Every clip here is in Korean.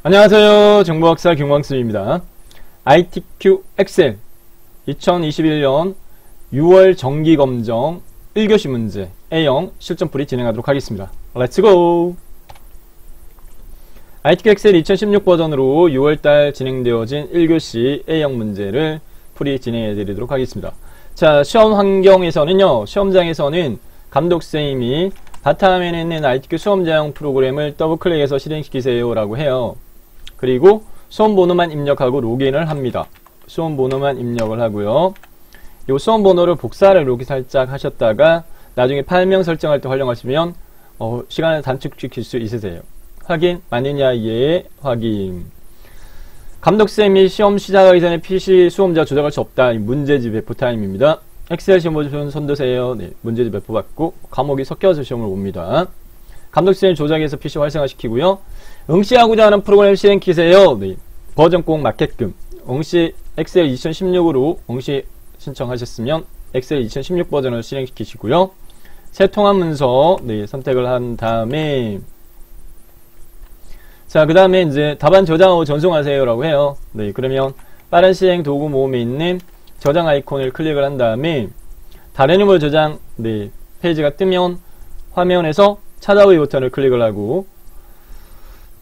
안녕하세요. 정보학사 김광수입니다. ITQ 엑셀 2021년 6월 정기검정 1교시 문제 A형 실전풀이 진행하도록 하겠습니다. 렛츠고! ITQ 엑셀 2016 버전으로 6월달 진행되어진 1교시 A형 문제를 풀이 진행해드리도록 하겠습니다. 자, 시험 환경에서는요, 시험장에서는 감독선생님이 바탕화면에 있는 ITQ 수험자용 프로그램을 더블클릭해서 실행시키세요 라고 해요. 그리고 수험번호만 입력하고 로그인을 합니다. 수험번호만 입력을 하고요. 이 수험번호를 복사를 이렇게 살짝 하셨다가 나중에 파일명 설정할 때 활용하시면 시간을 단축시킬 수 있으세요. 확인 맞느냐 예 확인. 감독쌤이 시험 시작하기 전에 PC 수험자 조작할 수 없다. 문제집 배포 타임입니다. 엑셀 시험 보시면 손 드세요. 네, 문제집 배포 받고 과목이 섞여서 시험을 봅니다. 감독쌤이 조작해서 PC 활성화시키고요. 응시하고자 하는 프로그램 실행 키세요. 네, 버전 꼭 맞게끔. 응시 엑셀 2016으로 응시 신청하셨으면 엑셀 2016 버전을 실행시키시고요. 새 통합 문서 네, 선택을 한 다음에 자, 그 다음에 이제 답안 저장하고 전송하세요 라고 해요. 네, 그러면 빠른 실행 도구 모음에 있는 저장 아이콘을 클릭을 한 다음에 다른 유물 저장 네, 페이지가 뜨면 화면에서 찾아오기 버튼을 클릭을 하고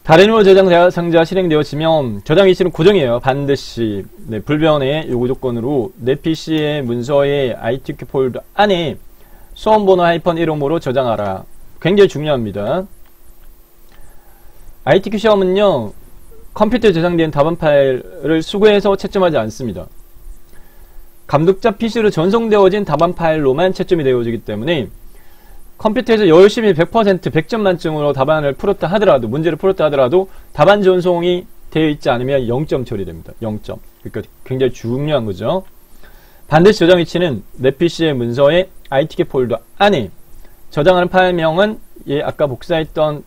다른 유물 저장 대상자 실행되어지면 저장 위치는 고정이에요. 반드시 네, 불변의 요구 조건으로 내 PC의 문서의 ITQ 폴더 안에 수험번호 -1호모로 저장하라. 굉장히 중요합니다. ITQ 시험은요, 컴퓨터에 저장된 답안 파일을 수거해서 채점하지 않습니다. 감독자 PC로 전송되어진 답안 파일로만 채점이 되어지기 때문에 컴퓨터에서 열심히 100% 100점 만점으로 답안을 풀었다 하더라도, 문제를 풀었다 하더라도 답안 전송이 되어 있지 않으면 0점 처리됩니다. 0점. 그러니까 굉장히 중요한 거죠. 반드시 저장 위치는 내 PC의 문서의 ITQ 폴더 안에 저장하는 파일명은 아까 복사했던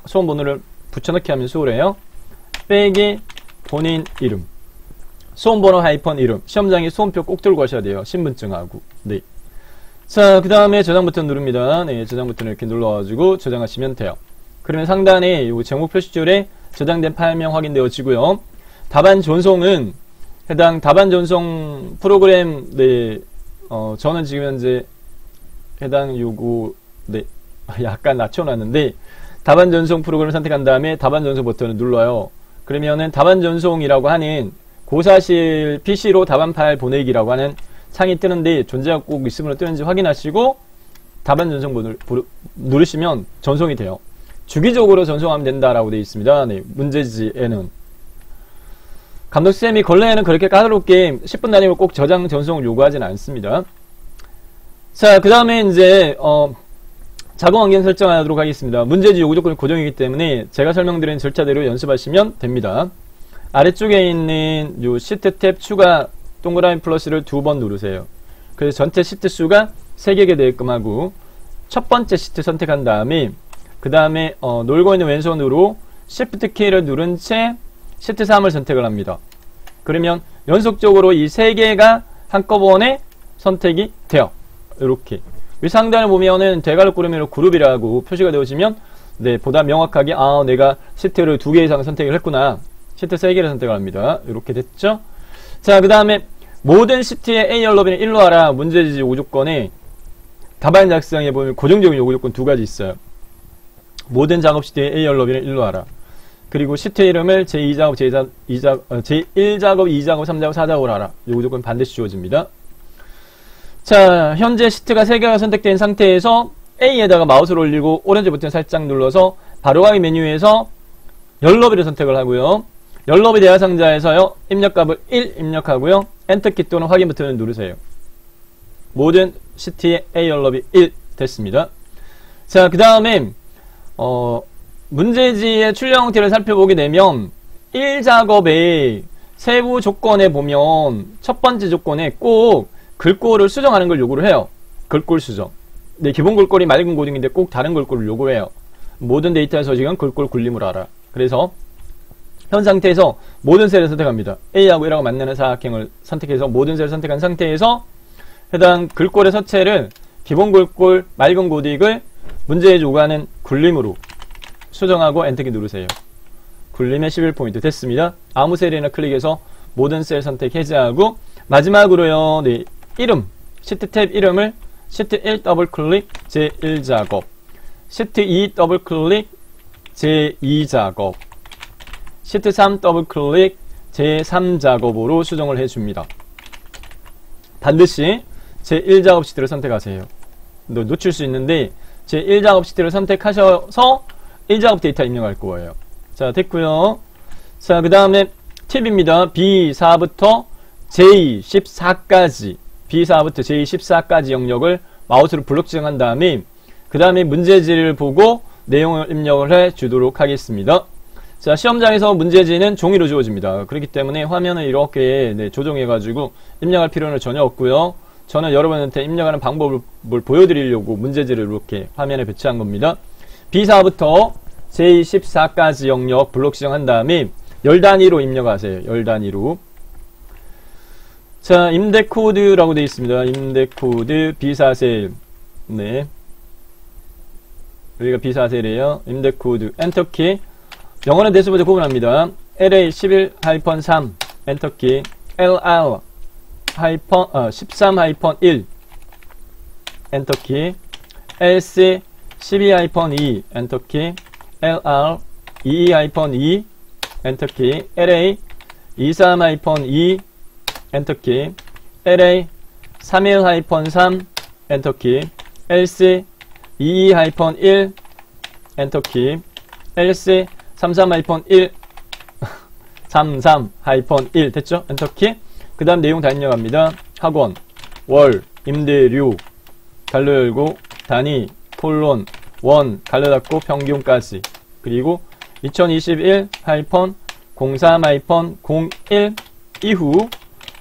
수험번호를 붙여넣기 하면 수호래요. 빼기 본인 이름. 수험번호 -이름. 시험장에 수험표 꼭 들고 가셔야 돼요. 신분증하고. 네. 자, 그 다음에 저장 버튼 누릅니다. 네, 저장 버튼을 이렇게 눌러가지고 저장하시면 돼요. 그러면 상단에 이 제목 표시줄에 저장된 파일명 확인되어지고요. 답안 전송은 해당 답안 전송 프로그램, 네, 저는 지금 현재 해당 요구, 네, 약간 낮춰놨는데, 답안 전송 프로그램을 선택한 다음에 답안 전송 버튼을 눌러요. 그러면은 답안 전송이라고 하는 고사실 PC로 답안 파일 보내기라고 하는 창이 뜨는데 존재하고 꼭 있으면 뜨는지 확인하시고 답안 전송 버튼을 누르시면 전송이 돼요. 주기적으로 전송하면 된다라고 되어 있습니다. 네, 문제지에는. 감독쌤이 걸레에는 그렇게 까다롭게 10분 단위로 꼭 저장 전송을 요구하지는 않습니다. 자, 그 다음에 이제 작업 환경 설정하도록 하겠습니다. 문제지 요구 조건이 고정이기 때문에 제가 설명드린 절차대로 연습하시면 됩니다. 아래쪽에 있는 요 시트 탭 추가 동그라미 플러스를 2번 누르세요. 그래서 전체 시트 수가 3개가 되게끔 하고 첫 번째 시트 선택한 다음에 그 다음에 놀고 있는 왼손으로 Shift 키를 누른 채 시트 3을 선택을 합니다. 그러면 연속적으로 이 3개가 한꺼번에 선택이 돼요. 이렇게 위 상단을 보면은 대괄호 꾸러미로 그룹이라고 표시가 되어지면 네, 보다 명확하게 내가 시트를 2개 이상 선택을 했구나. 시트 3개를 선택을 합니다. 이렇게 됐죠? 자, 그 다음에 모든 시트의 A 연럽이는 1로 하라. 문제지 요구 조건에 답안 작성해 보면 고정적인 요구 조건 2가지 있어요. 모든 작업 시트의 A 연럽이는 1로 하라. 그리고 시트 이름을 제1작업, 2작업, 3작업, 4작업으로 하라. 요구 조건 반드시 주어집니다. 자, 현재 시트가 3개가 선택된 상태에서 A에다가 마우스를 올리고 오렌지 버튼 살짝 눌러서 바로가기 메뉴에서 연럽이를 선택을 하고요. 연럽이 대화상자에서요, 입력값을 1 입력하고요. 엔터키 또는 확인 버튼을 누르세요. 모든 시트의 A 연럽이 1 됐습니다. 자, 그 다음에 문제지의 출력 형태를 살펴보게 되면 1작업의 세부 조건에 보면 첫 번째 조건에 꼭 글꼴을 수정하는 걸 요구를 해요. 글꼴 수정. 네, 기본 글꼴이 맑은 고딩인데 꼭 다른 글꼴을 요구해요. 모든 데이터 서식은 글꼴 굴림을 알아. 그래서 현 상태에서 모든 셀을 선택합니다. A하고 1하고 만나는 사각형을 선택해서 모든 셀을 선택한 상태에서 해당 글꼴의 서체를 기본 글꼴 맑은 고딕을 문제에 요구하는 굴림으로 수정하고 엔터키 누르세요. 굴림의 11포인트 됐습니다. 아무 셀이나 클릭해서 모든 셀 선택 해제하고 마지막으로요. 네, 이름 시트 탭 이름을 시트 1 더블 클릭 제1작업, 시트 2 더블 클릭 제2작업, 시트 3 더블 클릭 제3작업으로 수정을 해줍니다. 반드시 제1작업 시트를 선택하세요. 놓칠 수 있는데 제1작업 시트를 선택하셔서 1작업 데이터 입력할 거예요. 자, 됐고요. 자, 그 다음에 팁입니다. B4부터 J14까지 B4부터 J14까지 영역을 마우스로 블록 지정한 다음에 그 다음에 문제지를 보고 내용을 입력을 해 주도록 하겠습니다. 자, 시험장에서 문제지는 종이로 주어집니다. 그렇기 때문에 화면을 이렇게 조정해 가지고 입력할 필요는 전혀 없고요. 저는 여러분한테 입력하는 방법을 보여드리려고 문제지를 이렇게 화면에 배치한 겁니다. B4부터 J14까지 영역 블록 지정한 다음에 열 단위로 입력하세요. 열 단위로. 자, 임대코드라고 되어 있습니다. 임대코드 B4셀. 네. 여기가 B4셀이에요. 임대코드. 엔터키. 영어는 대수보다 구분합니다. LA11-3 엔터키. LR-13-1 엔터키. LC12-2 엔터키. LR22-2 엔터키. LA23-2 엔터키. LA31-3 엔터키. LC22-1 엔터키. LC33-1 33-1 됐죠? 엔터키. 그 다음 내용 다 입력합니다. 학원, 월, 임대료, 갈로 열고, 단위, 콜론, 원, 갈로 닫고, 평균까지. 그리고 2021-03-01 이후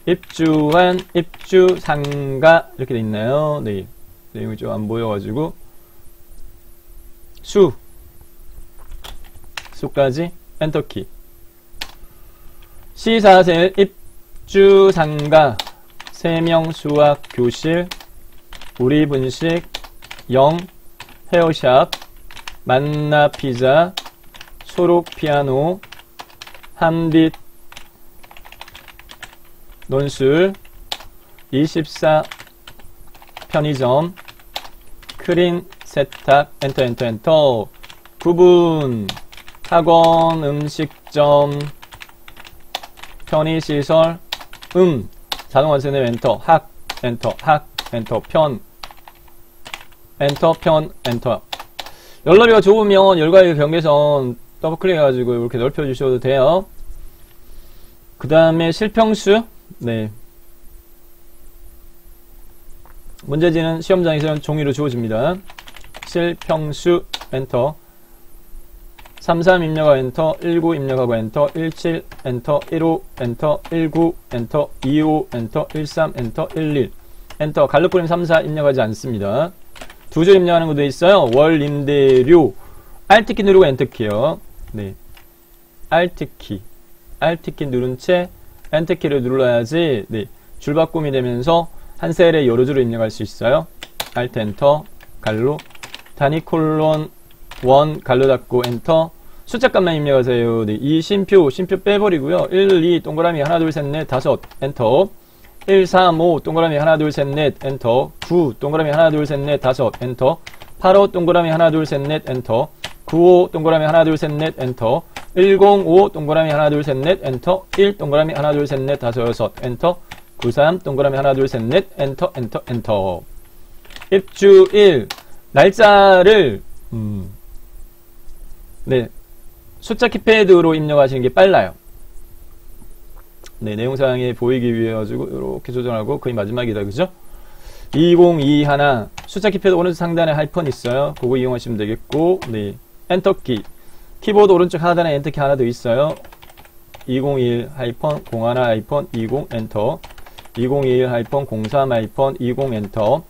입주한 입주 상가 이렇게 돼 있나요? 네. 내용이 좀 안 보여가지고 수까지 엔터키. C4셀 입주 상가 3명 수학 교실 우리 분식 0 헤어샵 만나 피자 초록 피아노 한빛 논술 24 편의점 크린 세탁 엔터 구분 학원 음식점 편의시설 자동완성된 엔터 학 엔터 편 엔터 열너비가 좁으면 열과의 경계선 더블 클릭해가지고 이렇게 넓혀주셔도 돼요. 그 다음에 실평수. 네. 문제지는 시험장에서는 종이로 주어집니다. 실평수 엔터 33 입력하고 엔터 19 입력하고 엔터 17 엔터 15 엔터 19 엔터 25 엔터 13 엔터 11 엔터 갈로프림 34 입력하지 않습니다. 두 줄 입력하는 것도 있어요. 월 임대료 Alt키 누르고 엔터키요. 네. Alt키 누른 채 엔터키를 눌러야지 네. 줄 바꿈이 되면서 한 셀에 여러 줄을 입력할 수 있어요. Alt 엔터 갈로 단위 콜론 1 갈로 닫고 엔터 숫자값만 입력하세요. 네. 이 심표 빼버리고요. 1, 2 동그라미 하나 둘 셋 넷 다섯 엔터 1, 3, 5 동그라미 하나 둘 셋 넷 엔터 9 동그라미 하나 둘 셋 넷 다섯 엔터 8, 5 동그라미 하나 둘 셋 넷 엔터 9, 5 동그라미 하나 둘 셋 넷 엔터 1, 0, 5 동그라미 하나 둘 셋 넷 엔터 1 동그라미 하나 둘 셋 넷 다섯 여섯 엔터 9, 3 동그라미 하나 둘 셋 넷 엔터 입주일 날짜를 네 숫자 키패드로 입력하시는 게 빨라요. 네, 내용사항에 보이기 위해 가지고 이렇게 조정하고 거의 마지막이다, 그죠? 2021 숫자 키패드 오른쪽 상단에 하이펀 있어요. 그거 이용하시면 되겠고, 네, 엔터키 키보드 오른쪽 하단에 엔터키 하나 더 있어요. 2021 하이펀 01 하이펀 20 엔터 2021 하이펀 03 하이펀 20 엔터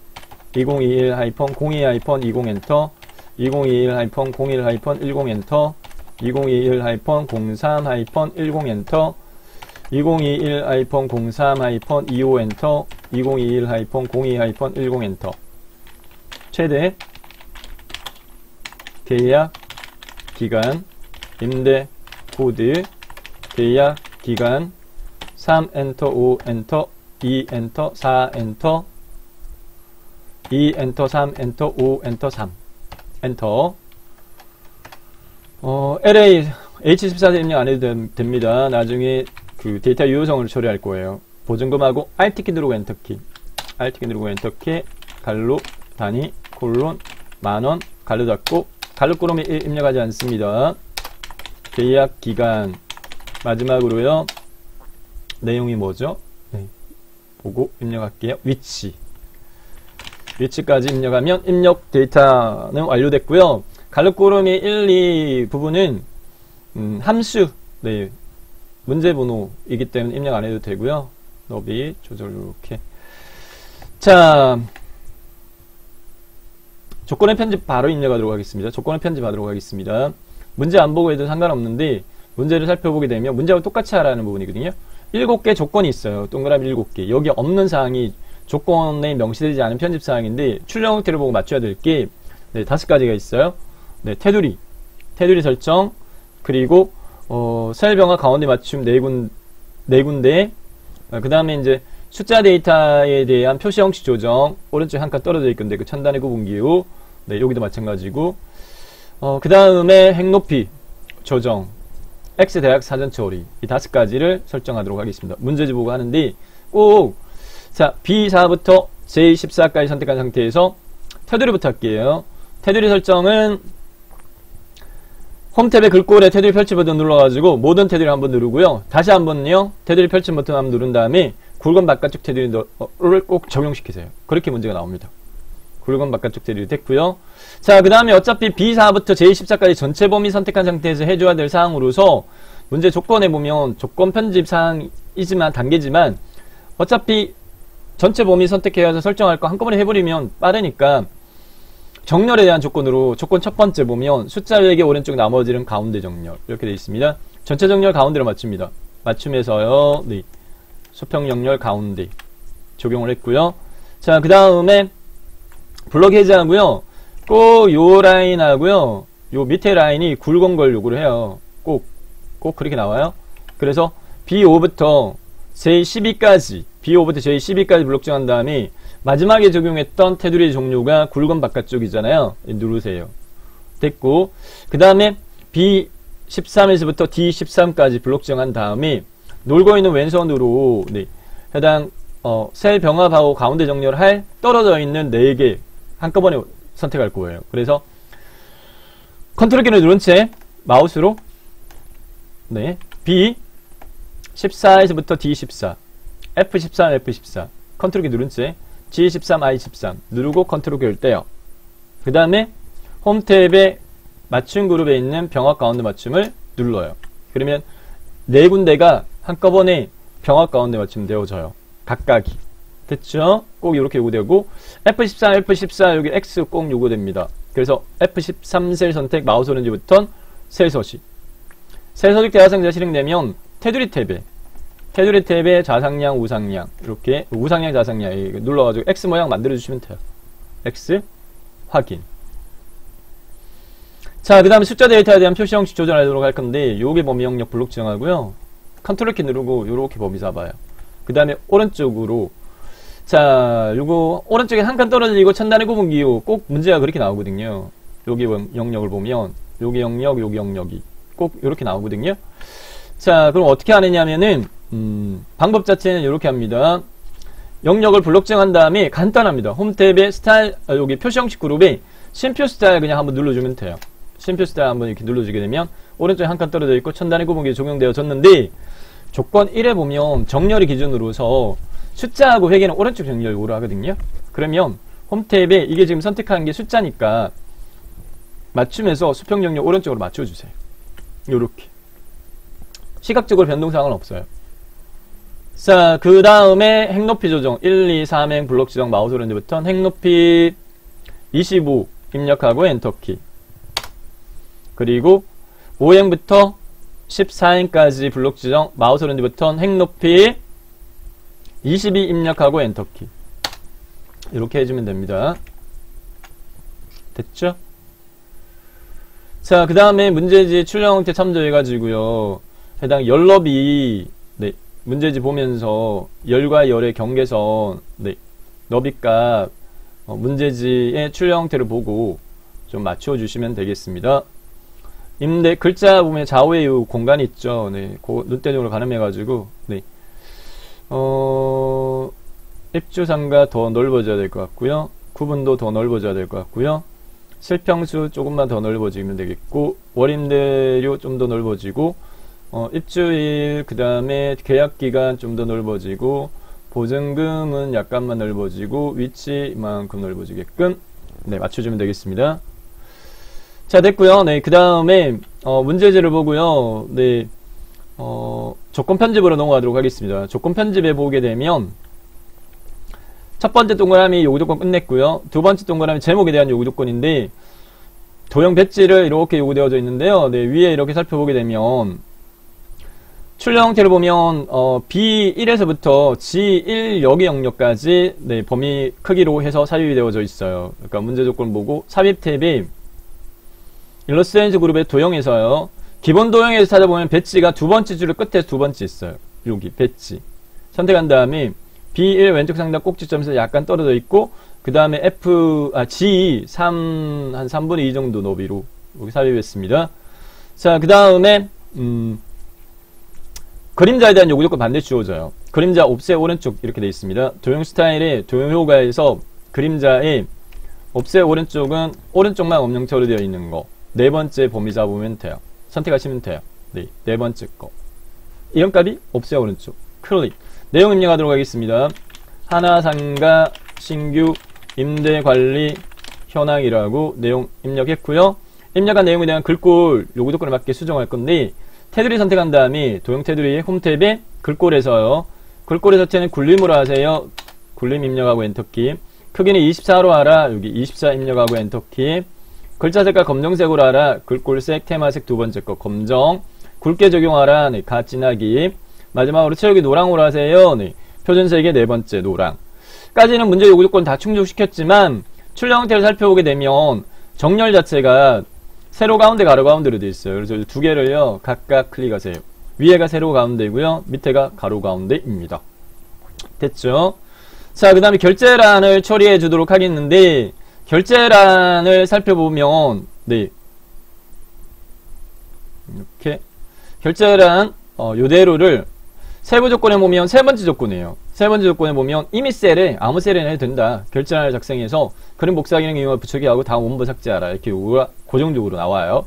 2021 하이펀 02 하이펀 20 엔터 2021 하이펀 01 하이펀 10 엔터 2021 하이펀 03 하이펀 10 엔터 2021 하이펀 03 하이펀 25 엔터 2021 하이펀 02 하이펀 10 엔터 최대 계약 기간 임대 코드, 계약 기간, 3 엔터, 5 엔터, 2 엔터, 4 엔터, 2 엔터, 3 엔터, 5 엔터, 3 엔터. LA H14 입력 안 해도 됩니다. 나중에 그 데이터 유효성을 처리할 거예요. 보증금하고 Alt키 누르고 엔터키, Alt키 누르고 엔터키, 갈로 단위 콜론 만원 갈로 닫고 갈로 꾸러미 입력하지 않습니다. 계약 기간 마지막으로요. 내용이 뭐죠? 네. 보고 입력할게요. 위치까지 입력하면 입력 데이터는 완료됐고요. 갈로 꾸러미 1, 2 부분은 함수, 네, 문제 번호이기 때문에 입력 안 해도 되고요. 너비 조절 이렇게. 자, 조건의 편집 바로 입력하도록 하겠습니다. 조건의 편집하도록 하겠습니다. 문제 안 보고 해도 상관없는데 문제를 살펴보게 되면 문제하고 똑같이 하라는 부분이거든요. 7개 조건이 있어요. 동그라미 7개. 여기 없는 사항이 조건에 명시되지 않은 편집 사항인데 출력 형태를 보고 맞춰야 될 게 네, 5가지가 있어요. 네, 테두리 설정, 그리고 셀 병화 가운데 맞춤 4군데, 그 다음에 이제 숫자 데이터에 대한 표시 형식 조정, 오른쪽에 한 칸 떨어져 있건데 그 천단의 구분 기호, 네, 여기도 마찬가지고, 그 다음에 핵 높이 조정, X 대학 사전 처리, 이 5가지를 설정하도록 하겠습니다. 문제집 보고 하는데 꼭, 자, B4부터 J14까지 선택한 상태에서 테두리부터 할게요. 테두리 설정은 홈탭의 글꼴에 테두리 펼치 버튼 눌러가지고 모든 테두리 한번 누르고요. 다시 한번요. 테두리 펼치 버튼 한번 누른 다음에 굵은 바깥쪽 테두리를 꼭 적용시키세요. 그렇게 문제가 나옵니다. 굵은 바깥쪽 테두리 됐고요. 자, 그 다음에 어차피 B4부터 J14까지 전체 범위 선택한 상태에서 해줘야 될 사항으로서 문제 조건에 보면 조건 편집 사항이지만 단계지만 어차피 전체 범위 선택해서 설정할 거 한꺼번에 해버리면 빠르니까 정렬에 대한 조건으로 조건 첫 번째 보면 숫자 4개 오른쪽 나머지는 가운데 정렬 이렇게 되어 있습니다. 전체 정렬 가운데로 맞춥니다. 맞춤에서요. 네. 수평 정렬 가운데 적용을 했고요. 자, 그 다음에 블록 해제하고요. 꼭 요 라인하고요. 요 밑에 라인이 굵은 걸 요구를 해요. 꼭 그렇게 나와요. 그래서 B5부터 J12까지 블록 정한 다음에 마지막에 적용했던 테두리 종류가 굵은 바깥쪽이잖아요. 누르세요. 됐고, 그 다음에 B13에서부터 D13까지 블록 정한 다음에 놀고 있는 왼손으로 네, 해당 셀 병합하고 가운데 정렬할 떨어져 있는 4개 한꺼번에 선택할 거예요. 그래서 컨트롤 키를 누른 채 마우스로 네, B14에서부터 D14, F13, F14 컨트롤 키 누른 채 G13, I13 누르고 컨트롤 키를 떼요. 그 다음에 홈 탭에 맞춤 그룹에 있는 병합 가운데 맞춤을 눌러요. 그러면 4군데가 한꺼번에 병합 가운데 맞춤 되어져요. 각각이. 됐죠? 꼭 이렇게 요구되고 F13, F14 여기 X 꼭 요구됩니다. 그래서 F13 셀 선택 마우스 오른쪽부터 셀 서식. 셀 서식 대화상자 실행되면 테두리 탭에 좌상향, 우상향 이렇게 우상향, 좌상향 눌러가지고 X 모양 만들어주시면 돼요. X 확인. 자, 그 다음에 숫자 데이터에 대한 표시 형식 조절하도록 할 건데 요게 범위 영역 블록 지정하고요. 컨트롤 키 누르고 요렇게 범위 잡아요. 그 다음에 오른쪽으로 자, 요거 오른쪽에 한 칸 떨어지고 천단의 구분 기호 꼭 문제가 그렇게 나오거든요. 여기 영역을 보면 여기 영역, 여기 영역이 꼭 이렇게 나오거든요. 자, 그럼 어떻게 하느냐면은 방법 자체는 이렇게 합니다. 영역을 블록 정한 다음에 간단합니다. 홈 탭에 스타일 여기 표시 형식 그룹에 심표 스타일 그냥 한번 눌러주면 돼요. 심표 스타일 한번 이렇게 눌러주게 되면 오른쪽에 한 칸 떨어져 있고 천단의 구분기 적용되어졌는데 조건 1에 보면 정렬이 기준으로서 숫자하고 회계는 오른쪽 정렬 요구를 하거든요. 그러면 홈 탭에 이게 지금 선택한 게 숫자니까 맞춤해서 수평 정렬 오른쪽으로 맞춰주세요. 요렇게. 시각적으로 변동사항은 없어요. 자, 그 다음에 핵높이 조정 1, 2, 3행 블록 지정 마우스 오른쪽부터 핵높이 25 입력하고 엔터키. 그리고 5행부터 14행까지 블록 지정 마우스 오른쪽부터 핵높이 22 입력하고 엔터키. 이렇게 해주면 됩니다. 됐죠? 자, 그 다음에 문제지 출력 형태 참조해가지고요. 해당 열너비, 네, 문제지 보면서 열과 열의 경계선, 네, 너비값, 문제지의 출력 형태를 보고 좀 맞춰주시면 되겠습니다. 임대, 글자 보면 좌우에 이 공간이 있죠. 네, 눈대중으로 가늠해가지고, 네, 입주상가 더 넓어져야 될 것 같고요. 구분도 더 넓어져야 될 것 같고요. 실평수 조금만 더 넓어지면 되겠고, 월임대료 좀 더 넓어지고, 입주일, 그 다음에 계약기간 좀 더 넓어지고, 보증금은 약간만 넓어지고, 위치만큼 넓어지게끔, 네, 맞춰주면 되겠습니다. 자, 됐고요. 네, 그 다음에, 문제지를 보고요. 네, 조건 편집으로 넘어가도록 하겠습니다. 조건 편집에 보게 되면, 첫 번째 동그라미 요구조건 끝냈고요. 두 번째 동그라미 제목에 대한 요구조건인데, 도형 배지를 이렇게 요구되어져 있는데요. 네, 위에 이렇게 살펴보게 되면, 출력 형태를 보면, B1에서부터 G1 여기 영역까지, 네, 범위 크기로 해서 삽입이 되어져 있어요. 그러니까 문제 조건 보고, 삽입 탭이, 일러스트레인지 그룹의 도형에서요. 기본 도형에서 찾아보면 배지가 두 번째 줄 끝에 두 번째 있어요. 여기 배지 선택한 다음에 B1 왼쪽 상단 꼭지점에서 약간 떨어져 있고, 그 다음에 G2 한 3분의 2 정도 너비로 여기 삽입했습니다. 자, 그 다음에 그림자에 대한 요구조건 반드시 주어져요. 그림자 옵셋 오른쪽 이렇게 되어 있습니다. 도형 스타일의 도형 효과에서 그림자의 옵셋 오른쪽은 오른쪽만 엄영처로 되어 있는 거, 네 번째 범위 잡으면 돼요. 선택하시면 돼요. 네, 네 번째 거. 이런 값이 옵셋 오른쪽. 클릭. 내용 입력하도록 하겠습니다. 하나상가 신규 임대관리 현황이라고 내용 입력했고요. 입력한 내용에 대한 글꼴 요구조건에 맞게 수정할 건데, 테두리 선택한 다음에 도형 테두리 홈 탭에 글꼴에서요. 글꼴의 자체는 굴림으로 하세요. 굴림 입력하고 엔터키. 크기는 24로 하라. 여기 24 입력하고 엔터키. 글자 색깔 검정색으로 하라. 글꼴색 테마색 두 번째 거 검정. 굵게 적용하라. 네, 가 진하기. 마지막으로 채우기 노랑으로 하세요. 네, 표준색의 네 번째 노랑. 까지는 문제 요구조건 다 충족시켰지만 출력 형태를 살펴보게 되면 정렬 자체가 세로 가운데 가로 가운데로 되어 있어요. 그래서 두 개를요 각각 클릭하세요. 위에가 세로 가운데고요, 밑에가 가로 가운데입니다. 됐죠? 자, 그 다음에 결제란을 처리해 주도록 하겠는데, 결제란을 살펴보면, 네, 이렇게 결제란 요대로를 세부 조건에 보면 세 번째 조건이에요. 세 번째 조건에 보면 이미 셀에 아무 셀에 해도 된다. 결제란을 작성해서 그림 복사 기능 이용을 붙이기 하고 다음 원본 삭제하라. 이렇게 요구가 고정적으로 나와요.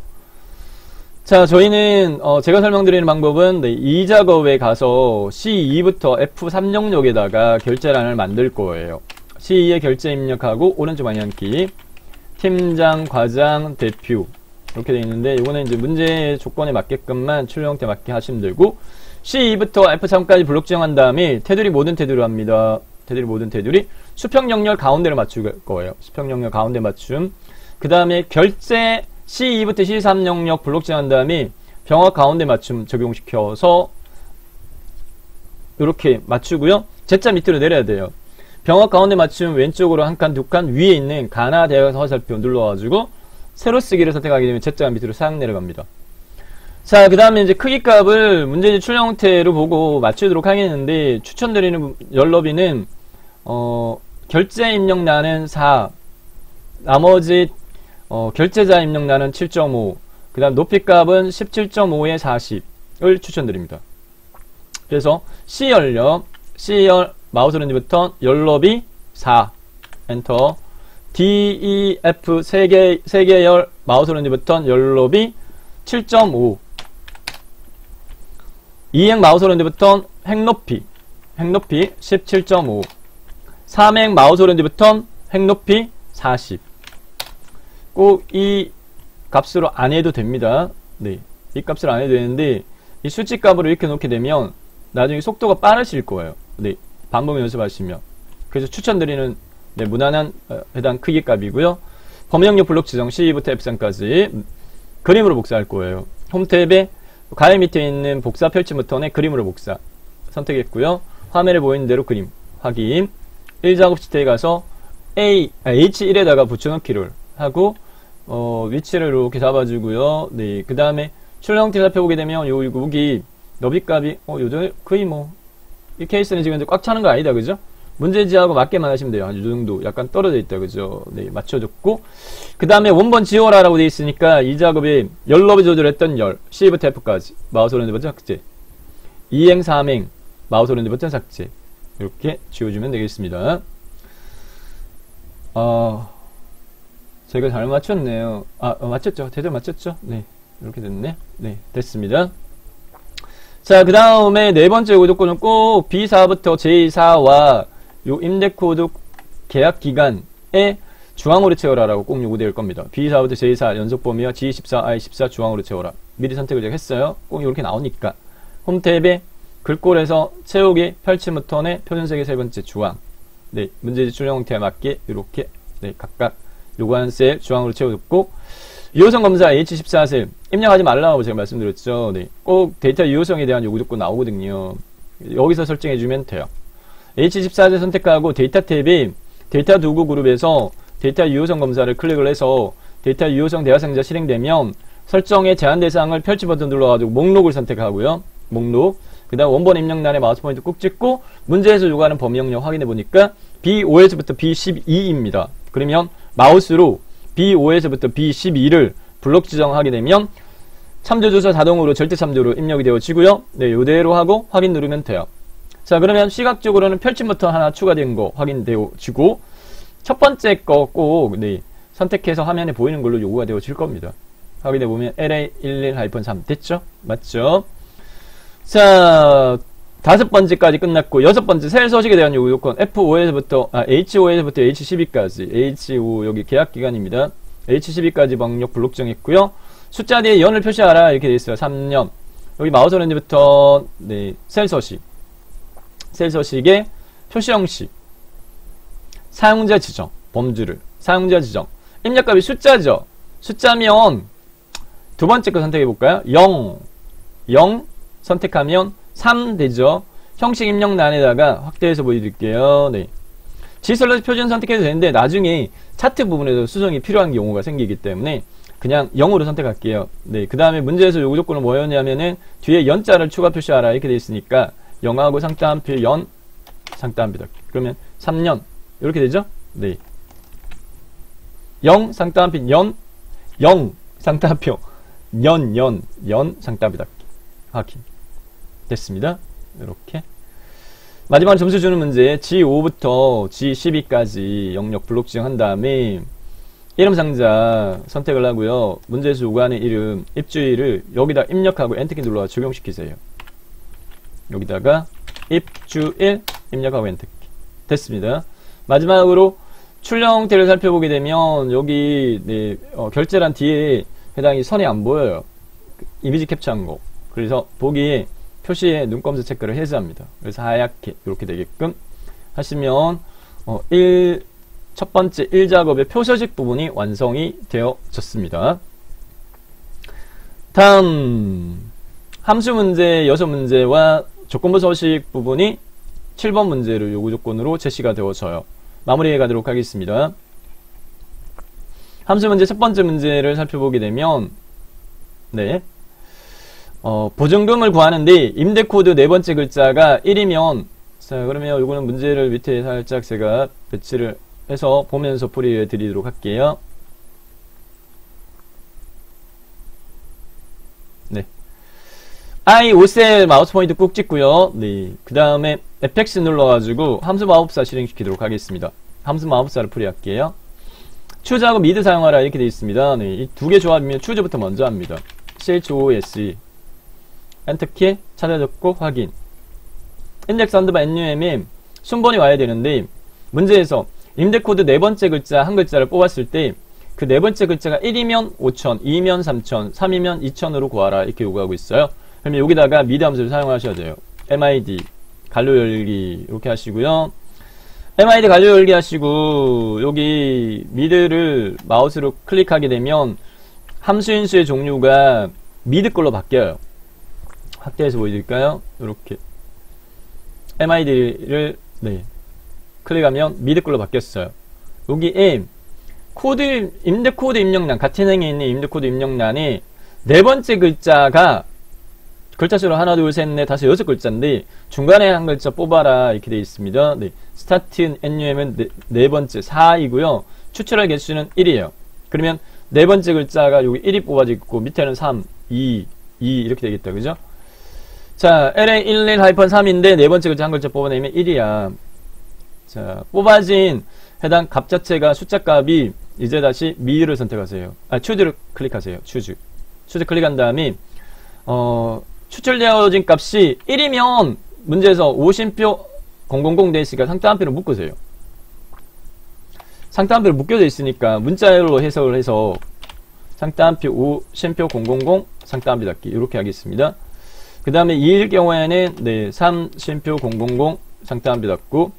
자, 저희는 제가 설명드리는 방법은 네, 이 작업에 가서 C2부터 F3 영역에다가 결제란을 만들 거예요. C2에 결제 입력하고 오른쪽 방향키 팀장, 과장, 대표 이렇게 되어 있는데, 이거는 이제 문제 조건에 맞게끔만 출력 형태 맞게 하시면 되고, C2부터 F3까지 블록 지정한 다음에 테두리 모든 테두리로 합니다. 테두리 모든 테두리 수평 영역 가운데를 맞출 거예요. 수평 영역 가운데 맞춤. 그 다음에 결제 C2부터 C3 영역 블록 지정한 다음에 병합 가운데 맞춤 적용시켜서 이렇게 맞추고요. Z자 밑으로 내려야 돼요. 병합 가운데 맞춤 왼쪽으로 한 칸, 두 칸, 위에 있는 가나 대각 화살표 눌러가지고 세로 쓰기를 선택하게 되면 Z자 밑으로 싹 내려갑니다. 자, 그 다음에 이제 크기 값을 문제지 출력 형태로 보고 맞추도록 하겠는데, 추천드리는 열너비는 결제 입력란은 4, 나머지 결제자 입력란은 7.5, 그 다음 높이 값은 17.5에 40을 추천드립니다. 그래서 C열력, C열 마우스 오른쪽부터 열너비 4 엔터, D, E, F 세 개열 마우스 오른쪽부터 열너비 7.5, 이행 마우스 오른쪽부터 횡높이 17.5, 3행 마우스 오른쪽부터 횡높이 40. 꼭 이 값으로 안 해도 됩니다. 네, 이 값으로 안 해도 되는데, 이 수치 값으로 이렇게 놓게 되면 나중에 속도가 빠르실 거예요. 네, 반복 연습하시면. 그래서 추천드리는 네, 무난한 해당 크기 값이고요. 범위영역 블록 지정 C2부터 F3까지 그림으로 복사할 거예요. 홈 탭에 가위 밑에 있는 복사 펼침 버튼에 그림으로 복사 선택했고요. 화면에 보이는 대로 그림 확인. 1작업 시트에 가서 H1에다가 붙여넣기를 하고 위치를 이렇게 잡아주고요. 네, 그 다음에 출력 형태를 살펴보게 되면 여기 너비값이 요즘 거의 이 케이스는 지금 꽉 차는 거 아니다, 그죠? 문제지하고 맞게만 하시면 돼요. 이 정도 약간 떨어져 있다, 그죠? 네, 맞춰줬고 그 다음에 원본 지워라라고 되어 있으니까 이 작업이 열너비 조절했던 C부터 F까지 마우스 오른쪽 버튼 삭제, 2행 3행 마우스 오른쪽 버튼 삭제, 이렇게 지워주면 되겠습니다. 제가 잘 맞췄네요. 맞췄죠? 제대로 맞췄죠? 네, 이렇게 됐네. 네, 됐습니다. 자, 그 다음에 네 번째 요구조건은 꼭 B4부터 J4와 요 임대코드 계약기간에 중앙으로 채워라라고 꼭 요구될 겁니다. B4부터 J4 연속범위와 G14, I14 중앙으로 채워라. 미리 선택을 제가 했어요. 꼭 이렇게 나오니까. 홈탭에 글꼴에서 채우기 펼침 버튼의 표준색의 세 번째 중앙. 네, 문제지 출력 형태에 맞게 이렇게 네, 각각 요구하는 셀 중앙으로 채워줬고 유효성 검사 H14셀 입력하지 말라고 제가 말씀드렸죠. 네, 꼭 데이터 유효성에 대한 요구 조건 나오거든요. 여기서 설정해주면 돼요. H14셀 선택하고 데이터 탭이 데이터 도구 그룹에서 데이터 유효성 검사를 클릭을 해서 데이터 유효성 대화상자 실행되면 설정의 제한 대상을 펼치 버튼 눌러가지고 목록을 선택하고요. 목록. 그 다음 원본 입력란에 마우스 포인트 꾹 찍고 문제에서 요구하는 범위 영역 확인해 보니까 B5에서부터 B12입니다. 그러면 마우스로 B5에서부터 B12를 블록 지정하게 되면 참조주소 자동으로 절대 참조로 입력이 되어지고요. 네, 요대로 하고 확인 누르면 돼요. 자, 그러면 시각적으로는 펼침 버튼 하나 추가된 거 확인되어지고 첫 번째 거 꼭 네, 선택해서 화면에 보이는 걸로 요구가 되어질 겁니다. 확인해 보면 LA11-3 됐죠? 맞죠? 자, 다섯 번째까지 끝났고 여섯 번째 셀 서식에 대한 요구 조건 F5에서부터 H5에서부터 H12까지 H5 여기 계약 기간입니다. H12까지 방역 블록 정했고요. 숫자 뒤에 연을 표시하라 이렇게 되어 있어요. 3년. 여기 마우스 오른쪽부터 네, 셀 서식. 셀 서식에 표시 형식. 사용자 지정. 범주를. 사용자 지정. 입력값이 숫자죠. 숫자면 두 번째 거 선택해 볼까요? 0 선택하면 3 되죠. 형식 입력란에다가 확대해서 보여드릴게요. 네. G슬러시 표준 선택해도 되는데 나중에 차트 부분에서 수정이 필요한 경우가 생기기 때문에 그냥 0으로 선택할게요. 네. 그 다음에 문제에서 요구 조건은 뭐였냐면은 뒤에 연자를 추가 표시하라 이렇게 되어 있으니까 0하고 상따옴표 연 상따옴표 그러면 3년 이렇게 되죠? 네. 0 상따옴표 연 0 상따옴표 연 상따옴표 확인. 됐습니다. 이렇게 마지막으로 점수 주는 문제 G5부터 G12까지 영역 블록 지정한 다음에 이름 상자 선택을 하고요. 문제에서 요구하는 이름 입주일을 여기다 입력하고 엔터키 눌러 적용시키세요. 여기다가 입주일 입력하고 엔터키. 됐습니다. 마지막으로 출력 형태를 살펴보게 되면 여기 네, 결제란 뒤에 해당이 선이 안 보여요. 이미지 캡처한 거. 그래서 보기에 표시에 눈검수 체크를 해제합니다. 그래서 하얗게 이렇게 되게끔 하시면 첫 번째 1작업의 표서식 부분이 완성이 되어졌습니다. 다음 함수 문제 6문제와 조건부 서식 부분이 7번 문제를 요구 조건으로 제시가 되어져요. 마무리해 가도록 하겠습니다. 함수 문제 첫 번째 문제를 살펴보게 되면 네. 보증금을 구하는데 임대코드 네 번째 글자가 1이면 자 그러면 요거는 문제를 밑에 살짝 제가 배치를 해서 보면서 풀이해 드리도록 할게요. 네. I5셀 마우스 포인트 꾹 찍고요. 네. 그 다음에 FX 눌러가지고 함수 마법사 실행시키도록 하겠습니다. 함수 마법사를 풀이할게요. 추저하고 미드 사용하라 이렇게 되어 있습니다. 네. 이 두 개 조합이면 추저부터 먼저 합니다. CHOSE 엔터키 찾아줬고 확인. 인덱스 언더바 NUM에 순번이 와야 되는데 문제에서 임대코드 네 번째 글자 한 글자를 뽑았을 때 그 네 번째 글자가 1이면 5,000, 2이면 3,000, 3이면 2,000으로 구하라 이렇게 요구하고 있어요. 그러면 여기다가 미드 함수를 사용하셔야 돼요. MID 간료 열기 이렇게 하시고요. MID 간료 열기 하시고 여기 미드를 마우스로 클릭하게 되면 함수 인수의 종류가 미드 걸로 바뀌어요. 확대해서 보여드릴까요? 이렇게 MID를 네, 클릭하면 미드 걸로 바뀌었어요. 여기에 임대 코드 입력란, 같은 행에 있는 임대 코드 입력란에 네 번째 글자가 글자 수로 하나, 둘, 셋, 넷, 다섯, 여섯 글자인데 중간에 한 글자 뽑아라 이렇게 되어 있습니다. 네. 스타트 NUM은 네 번째 4이고요. 추출할 개수는 1이에요. 그러면 네 번째 글자가 여기 1이 뽑아져 있고 밑에는 3, 2 이렇게 되겠다. 그죠? 자, LA 11-3인데 네 번째 글자 한 글자 뽑아내면 1이야. 자, 뽑아진 해당 값 자체가 숫자 값이 이제 다시 미를 선택하세요. 추즈를 클릭하세요. 추즈 클릭한 다음에 추출되어진 값이 1이면 문제에서 오심표 000 돼 있으니까 상따 한 표를 묶으세요. 상따 한 표를 묶여져 있으니까 문자로 해석을 해서 상따 한 표, 오심표 000, 상따 한 표 닫기 이렇게 하겠습니다. 그 다음에 2일 경우에는 네, 3심표 000, 상따 한 표 닫고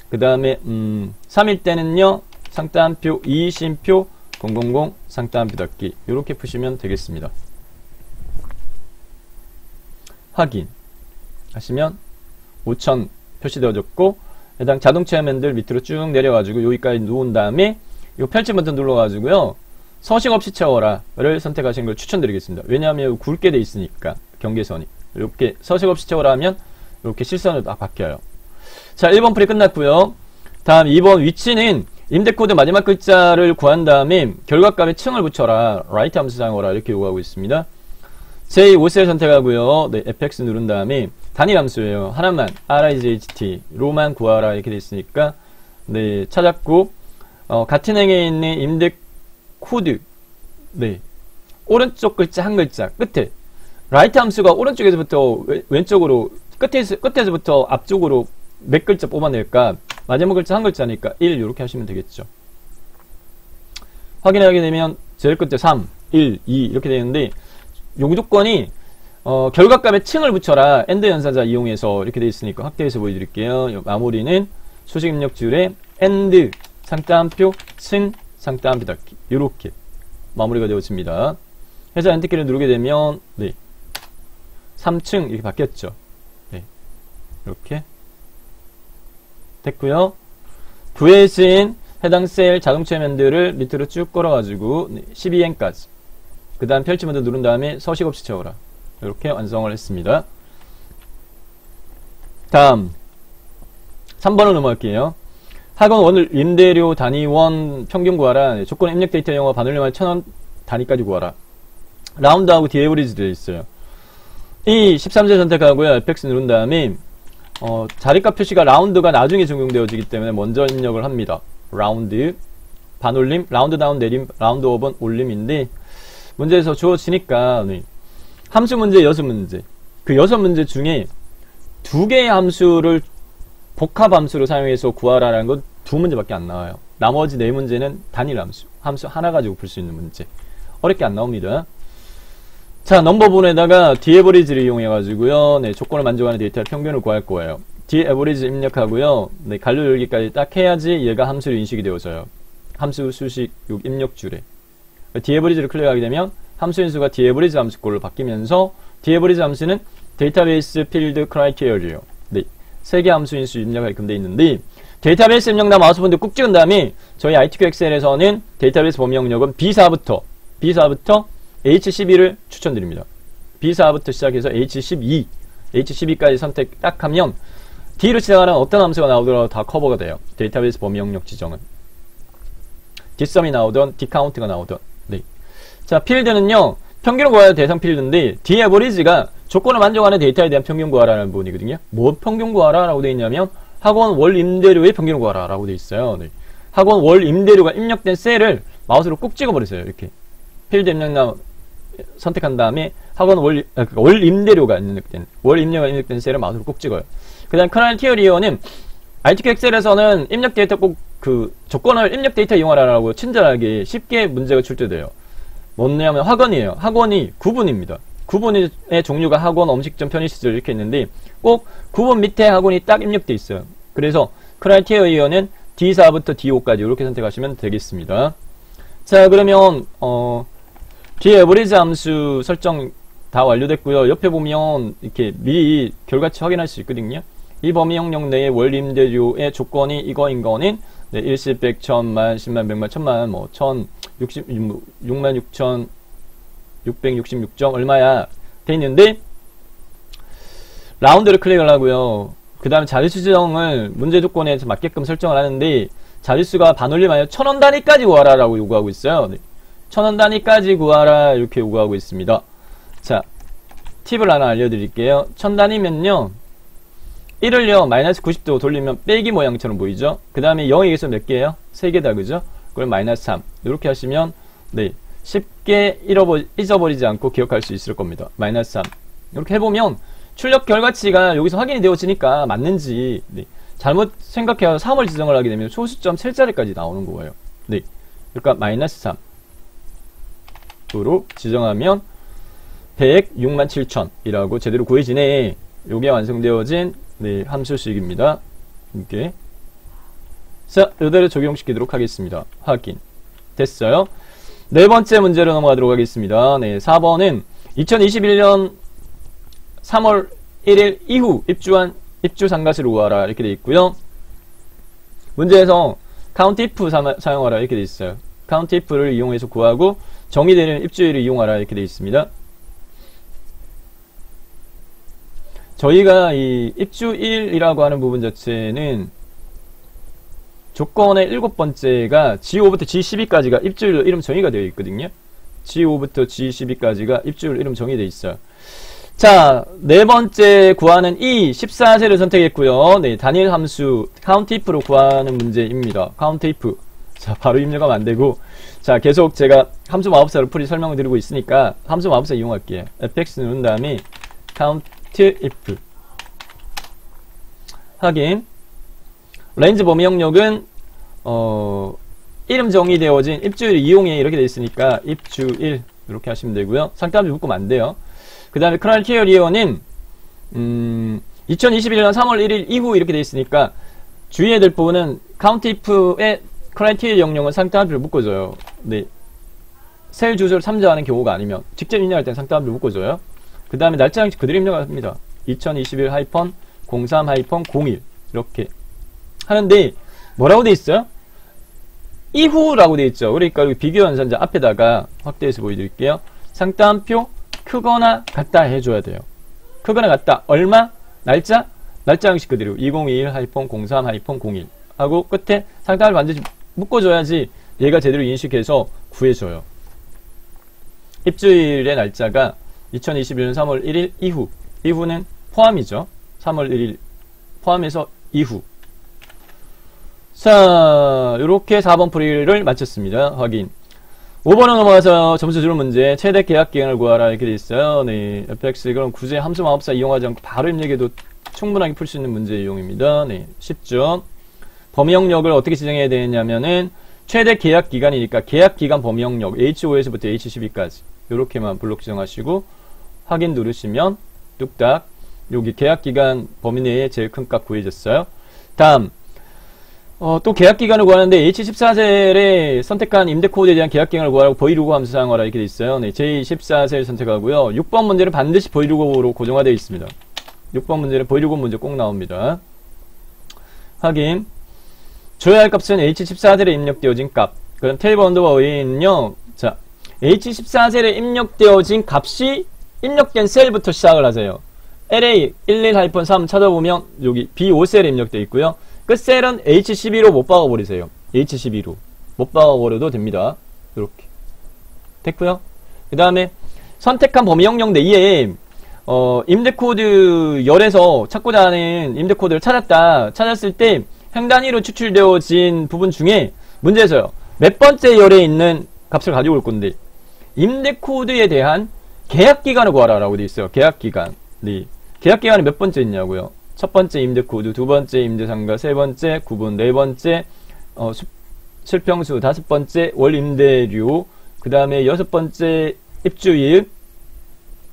그 다음에 3일 때는요 상따 한 표, 2심표 000, 상따 한 표 닫기 이렇게 푸시면 되겠습니다. 확인 하시면 5000 표시되어졌고 해당 자동차 화면들 밑으로 쭉 내려가지고 여기까지 놓은 다음에 이 펼치 버튼 눌러가지고요 서식 없이 채워라를 선택하시는 걸 추천드리겠습니다. 왜냐하면 굵게 돼 있으니까 경계선이 이렇게 서식 없이 채워라 하면 이렇게 실선으로 딱 바뀌어요. 자, 1번 풀이 끝났고요. 다음 2번 위치는 임대코드 마지막 글자를 구한 다음에 결과값에 층을 붙여라 라이트 함수 사용하라 이렇게 요구하고 있습니다. 제5셀 선택하고요. 네, fx 누른 다음에 단일 함수예요. 하나만 rizht로만 구하라 이렇게 돼 있으니까 네, 찾았고 같은 행에 있는 임대 코드 네, 오른쪽 글자 한 글자 끝에 라이트 함수가 오른쪽에서부터 왼쪽으로 끝에서부터 앞쪽으로 몇 글자 뽑아낼까? 마지막 글자 한 글자니까 1 이렇게 하시면 되겠죠. 확인하게 되면 제일 끝에 3, 1, 2 이렇게 되는데 요조건이 결과값에 층을 붙여라 AND 연산자 이용해서 이렇게 되어 있으니까 확대해서 보여드릴게요. 마무리는 수식 입력 줄에 AND 상따 한 표, 층 상따 한 표 닫기 이렇게 마무리가 되어집니다. 해서 엔터키를 누르게 되면 네 3층 이렇게 바뀌었죠. 네 이렇게 됐고요. 구해진 해당 셀 자동차 화면들을 밑으로 쭉 끌어가지고 12행까지 그 다음 펼치 버튼 누른 다음에 서식 없이 채워라 이렇게 완성을 했습니다. 다음 3번을 넘어갈게요. 학원 원 임대료 단위원 평균 구하라. 조건 입력 데이터 영어 반올림할 1000원 단위까지 구하라. 라운드하고 디에버리지 되어 있어요. 이 13세 선택하고요. fx 누른 다음에 자리값 표시가 라운드가 나중에 적용되어지기 때문에 먼저 입력을 합니다. 라운드 반올림, 라운드 다운 내림, 라운드 업은 올림인데 문제에서 주어지니까 네. 함수 문제 6문제 그 6문제 중에 2개의 함수를 복합 함수로 사용해서 구하라라는 건 2문제밖에 안 나와요. 나머지 4문제는 단일 함수 하나 가지고 풀 수 있는 문제 어렵게 안 나옵니다. 자, 넘버본에다가 디에버리지를 이용해 가지고요 네, 조건을 만족하는 데이터의 평균을 구할 거예요. 디에버리지 입력하고요 네, 간료 열기까지 딱 해야지 얘가 함수로 인식이 되어져요. 함수 수식 입력 줄에 디에버리지를 클릭하게 되면 함수 인수가 디에버리지 함수꼴로 바뀌면서 디에버리지 함수는 데이터베이스 필드 크라이테리어 네, 3개 함수 인수 입력하게끔 되어 있는데 데이터베이스 입력나 마우스 본드 꾹 찍은 다음에 저희 ITQ 엑셀에서는 데이터베이스 범위 영역은 B4부터 H12를 추천드립니다. B4부터 시작해서 H12까지 선택 딱 하면 D로 시작하는 어떤 함수가 나오더라도 다 커버가 돼요. 데이터베이스 범위 영역 지정은 D썸이 나오던 D카운트가 나오던 네. 자, 필드는요 평균을 구하라 대상 필드인데 디에버리지가 조건을 만족하는 데이터에 대한 평균 구하라는 부분이거든요. 뭐 평균 구하라 라고 되어 있냐면 학원 월 임대료의 평균을 구하라 라고 되어 있어요. 네. 학원 월 임대료가 입력된 셀을 마우스로 꾹 찍어버리세요. 이렇게 필드 입력나 선택한 다음에 학원 월 임대료가 입력된 셀을 마우스로 꾹 찍어요. 그 다음 크라이테리어는 ITQ 엑셀에서는 입력 데이터 꼭 조건을 입력 데이터 이용하라라고 친절하게 쉽게 문제가 출제돼요. 뭐냐면 학원이에요. 학원이 구분입니다. 구분의 종류가 학원, 음식점, 편의시설 이렇게 있는데 꼭 구분 밑에 학원이 딱 입력돼 있어요. 그래서 크라이테리어는 D4부터 D5까지 이렇게 선택하시면 되겠습니다. 자, 그러면 디에버리지 함수 설정 다 완료됐고요. 옆에 보면 이렇게 미리 결과치 확인할 수 있거든요. 이 범위 영역 내의 월 임대료의 조건이 이거인 거는 네, 일십, 백, 천만, 십만, 백만, 천만, 뭐, 66,666점 얼마야? 돼 있는데, 라운드를 클릭을 하고요. 그 다음에 자릿수 지정을 문제 조건에 맞게끔 설정을 하는데, 자릿수가 반올림하여 1000원 단위까지 구하라 라고 요구하고 있어요. 네. 1000원 단위까지 구하라 이렇게 요구하고 있습니다. 자, 팁을 하나 알려드릴게요. 1000 단위면요, 1을요 마이너스 90도 돌리면 빼기 모양처럼 보이죠. 그 다음에 0의 개수 몇 개예요? 3개다, 그죠? 그걸 마이너스 3 이렇게 하시면 네, 쉽게 잊어버리지 않고 기억할 수 있을 겁니다. 마이너스 3 이렇게 해보면 출력 결과치가 여기서 확인이 되어지니까 맞는지, 네, 잘못 생각해서 3을 지정을 하게 되면 소수점 셀 자리까지 나오는 거예요. 네, 그러니까 마이너스 3으로 지정하면 106만 7천이라고 제대로 구해지네. 요게 완성되어진 네, 함수식입니다. 이렇게. 자, 이대로 적용시키도록 하겠습니다. 확인. 됐어요. 네 번째 문제로 넘어가도록 하겠습니다. 네, 4번은 2021년 3월 1일 이후 입주 상가시를 구하라 이렇게 되어 있고요. 문제에서 count if 사용하라 이렇게 되어 있어요. count if를 이용해서 구하고 정의되는 입주일을 이용하라 이렇게 되어 있습니다. 저희가 이 입주일이라고 하는 부분 자체는 조건의 7번째가 G5부터 G12까지가 입주일 이름 정의가 되어 있거든요. G5부터 G12까지가 입주일 이름 정의되어 있어요. 자, 네 번째 구하는 이 14세를 선택했고요. 네, 단일 함수 count if로 구하는 문제입니다. count if. 자, 바로 입력하면 안 되고, 자, 계속 제가 함수 마법사로 풀이 설명을 드리고 있으니까 함수 마법사 이용할게요. fx 누른 다음에 count if 확인. 렌즈 범위 영역은 이름 정의되어진 입주일 이용해 이렇게 되어 있으니까 입주일 이렇게 하시면 되고요. 상담을 묶으면 안 돼요. 그 다음에 크라이테리어는 2021년 3월 1일 이후 이렇게 되어 있으니까 주의해야 될 부분은 count if의 크라이테리어 영역은 상따옴표를 묶어줘요. 네, 셀 주소를 참조하는 경우가 아니면 직접 입력할 때는 상따옴표를 묶어줘요. 그 다음에 날짜 형식 그대로 입력을 합니다. 2021-03-01 이렇게 하는데 뭐라고 돼 있어요? 이후라고 돼 있죠. 그러니까 여기 비교 연산자 앞에다가 확대해서 보여드릴게요. 상따옴표 크거나 같다 해줘야 돼요. 크거나 같다 얼마? 날짜 형식 그대로 2021-03-01 하고 끝에 상따옴을 반드시 묶어줘야지 얘가 제대로 인식해서 구해줘요. 입주일의 날짜가 2021년 3월 1일 이후는 포함이죠. 3월 1일 포함해서 이후. 자, 요렇게 4번 풀이를 마쳤습니다. 확인. 5번으로 넘어가서 점수 주는 문제. 최대 계약 기간을 구하라 이렇게 돼 있어요. 네, fx 그럼 굳이 함수 마법사 이용하지 않고 바로 입력해도 충분하게 풀 수 있는 문제 이용입니다. 네, 쉽죠. 범위 영역을 어떻게 지정해야 되냐면은 최대 계약 기간이니까 계약 기간 범위 영역 H5에서부터 H12까지 요렇게만 블록 지정하시고 확인 누르시면 뚝딱 여기 계약 기간 범위 내에 제일 큰 값 구해졌어요. 다음 또 계약 기간을 구하는데 H14셀에 선택한 임대 코드에 대한 계약 기간을 구하라고 보이루고 함수 사용하라 이렇게 돼 있어요. 네, J14셀 선택하고요. 6번 문제는 반드시 보이루고로 고정화되어 있습니다. 6번 문제는 보이루고 문제 꼭 나옵니다. 확인. 줘야 할 값은 H14셀에 입력되어진 값. 그럼 테이블 언더바 A는요. 자, H14셀에 입력되어진 값이 입력된 셀부터 시작을 하세요. LA11-3 찾아보면 여기 B5셀에 입력되어 있고요. 끝 셀은 H12로 못 박아버리세요. H12로 못 박아버려도 됩니다. 이렇게 됐고요. 그 다음에 선택한 범위 영역 내에 임대코드 열에서 찾고자 하는 임대코드를 찾았을 때 횡단위로 추출되어진 부분 중에 문제에서요. 몇 번째 열에 있는 값을 가지고 올 건데 임대코드에 대한 계약기간을 구하라 라고 되어 있어요. 계약기간. 네. 계약기간이 몇 번째 있냐고요. 첫 번째 임대코드, 두 번째 임대상가, 세 번째 구분, 네 번째 실평수, 다섯 번째 월임대료, 그 다음에 여섯 번째 입주일,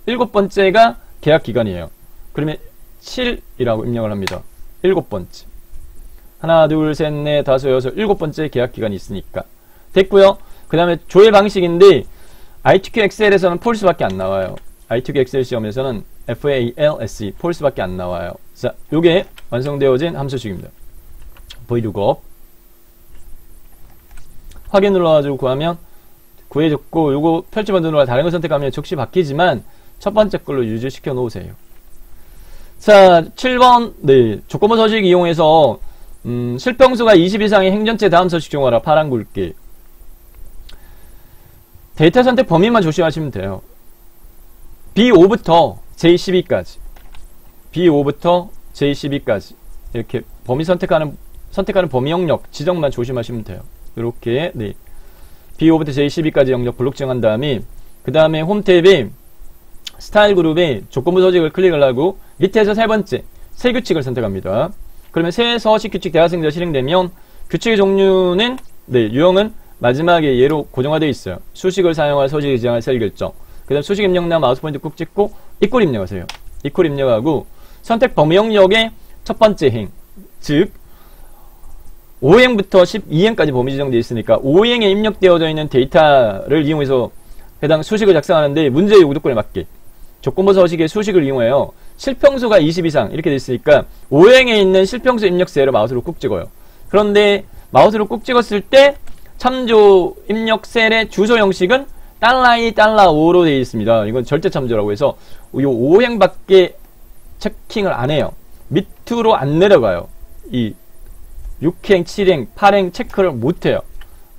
일곱 번째가 계약기간이에요. 그러면 7이라고 입력을 합니다. 일곱 번째. 하나, 둘, 셋, 넷, 다섯, 여섯, 일곱 번째 계약기간이 있으니까. 됐고요. 그 다음에 조회 방식인데 ITQ 엑셀에서는 폴스밖에 안 나와요. ITQ 엑셀 시험에서는 FALSE, 폴스밖에 안 나와요. 자, 요게 완성되어진 함수식입니다. 보이루고 확인 눌러가지고 구하면 구해줬고, 요거 펼치면 누르고 다른 거 선택하면 적시 바뀌지만 첫 번째 걸로 유지시켜 놓으세요. 자, 7번, 네, 조건부 서식 이용해서 실평수가 20 이상의 행전체 다음 서식 중하라. 파란 굵기. 데이터 선택 범위만 조심하시면 돼요. B5부터 J12까지. B5부터 J12까지. 이렇게 범위 선택하는 범위 영역 지정만 조심하시면 돼요. 이렇게, 네. B5부터 J12까지 영역 블록 지정한 다음에, 그 다음에 홈 탭에 스타일 그룹에 조건부 서식을 클릭을 하고, 밑에서 세 번째, 새 규칙을 선택합니다. 그러면 새 서식 규칙 대화생자 실행되면, 규칙의 종류는, 네, 유형은 마지막에 얘로 고정화되어 있어요. 수식을 사용할 서식을 지정할 셀 결정. 그 다음 수식 입력나 마우스 포인트 꾹 찍고, 이퀄 입력하세요. 이퀄 입력하고, 선택 범위 영역의 첫 번째 행, 즉, 5행부터 12행까지 범위 지정되어 있으니까 5행에 입력되어져 있는 데이터를 이용해서 해당 수식을 작성하는데 문제의 요구조건에 맞게 조건부 서식의 수식을 이용해요. 실평수가 20 이상 이렇게 되어 있으니까 5행에 있는 실평수 입력 셀을 마우스로 꾹 찍어요. 그런데 마우스로 꾹 찍었을 때 참조 입력 셀의 주소 형식은 $2, $5로 되어 있습니다. 이건 절대 참조라고 해서 이 5행밖에 체킹을 안 해요. 밑으로 안 내려가요. 이 6행, 7행, 8행 체크를 못해요.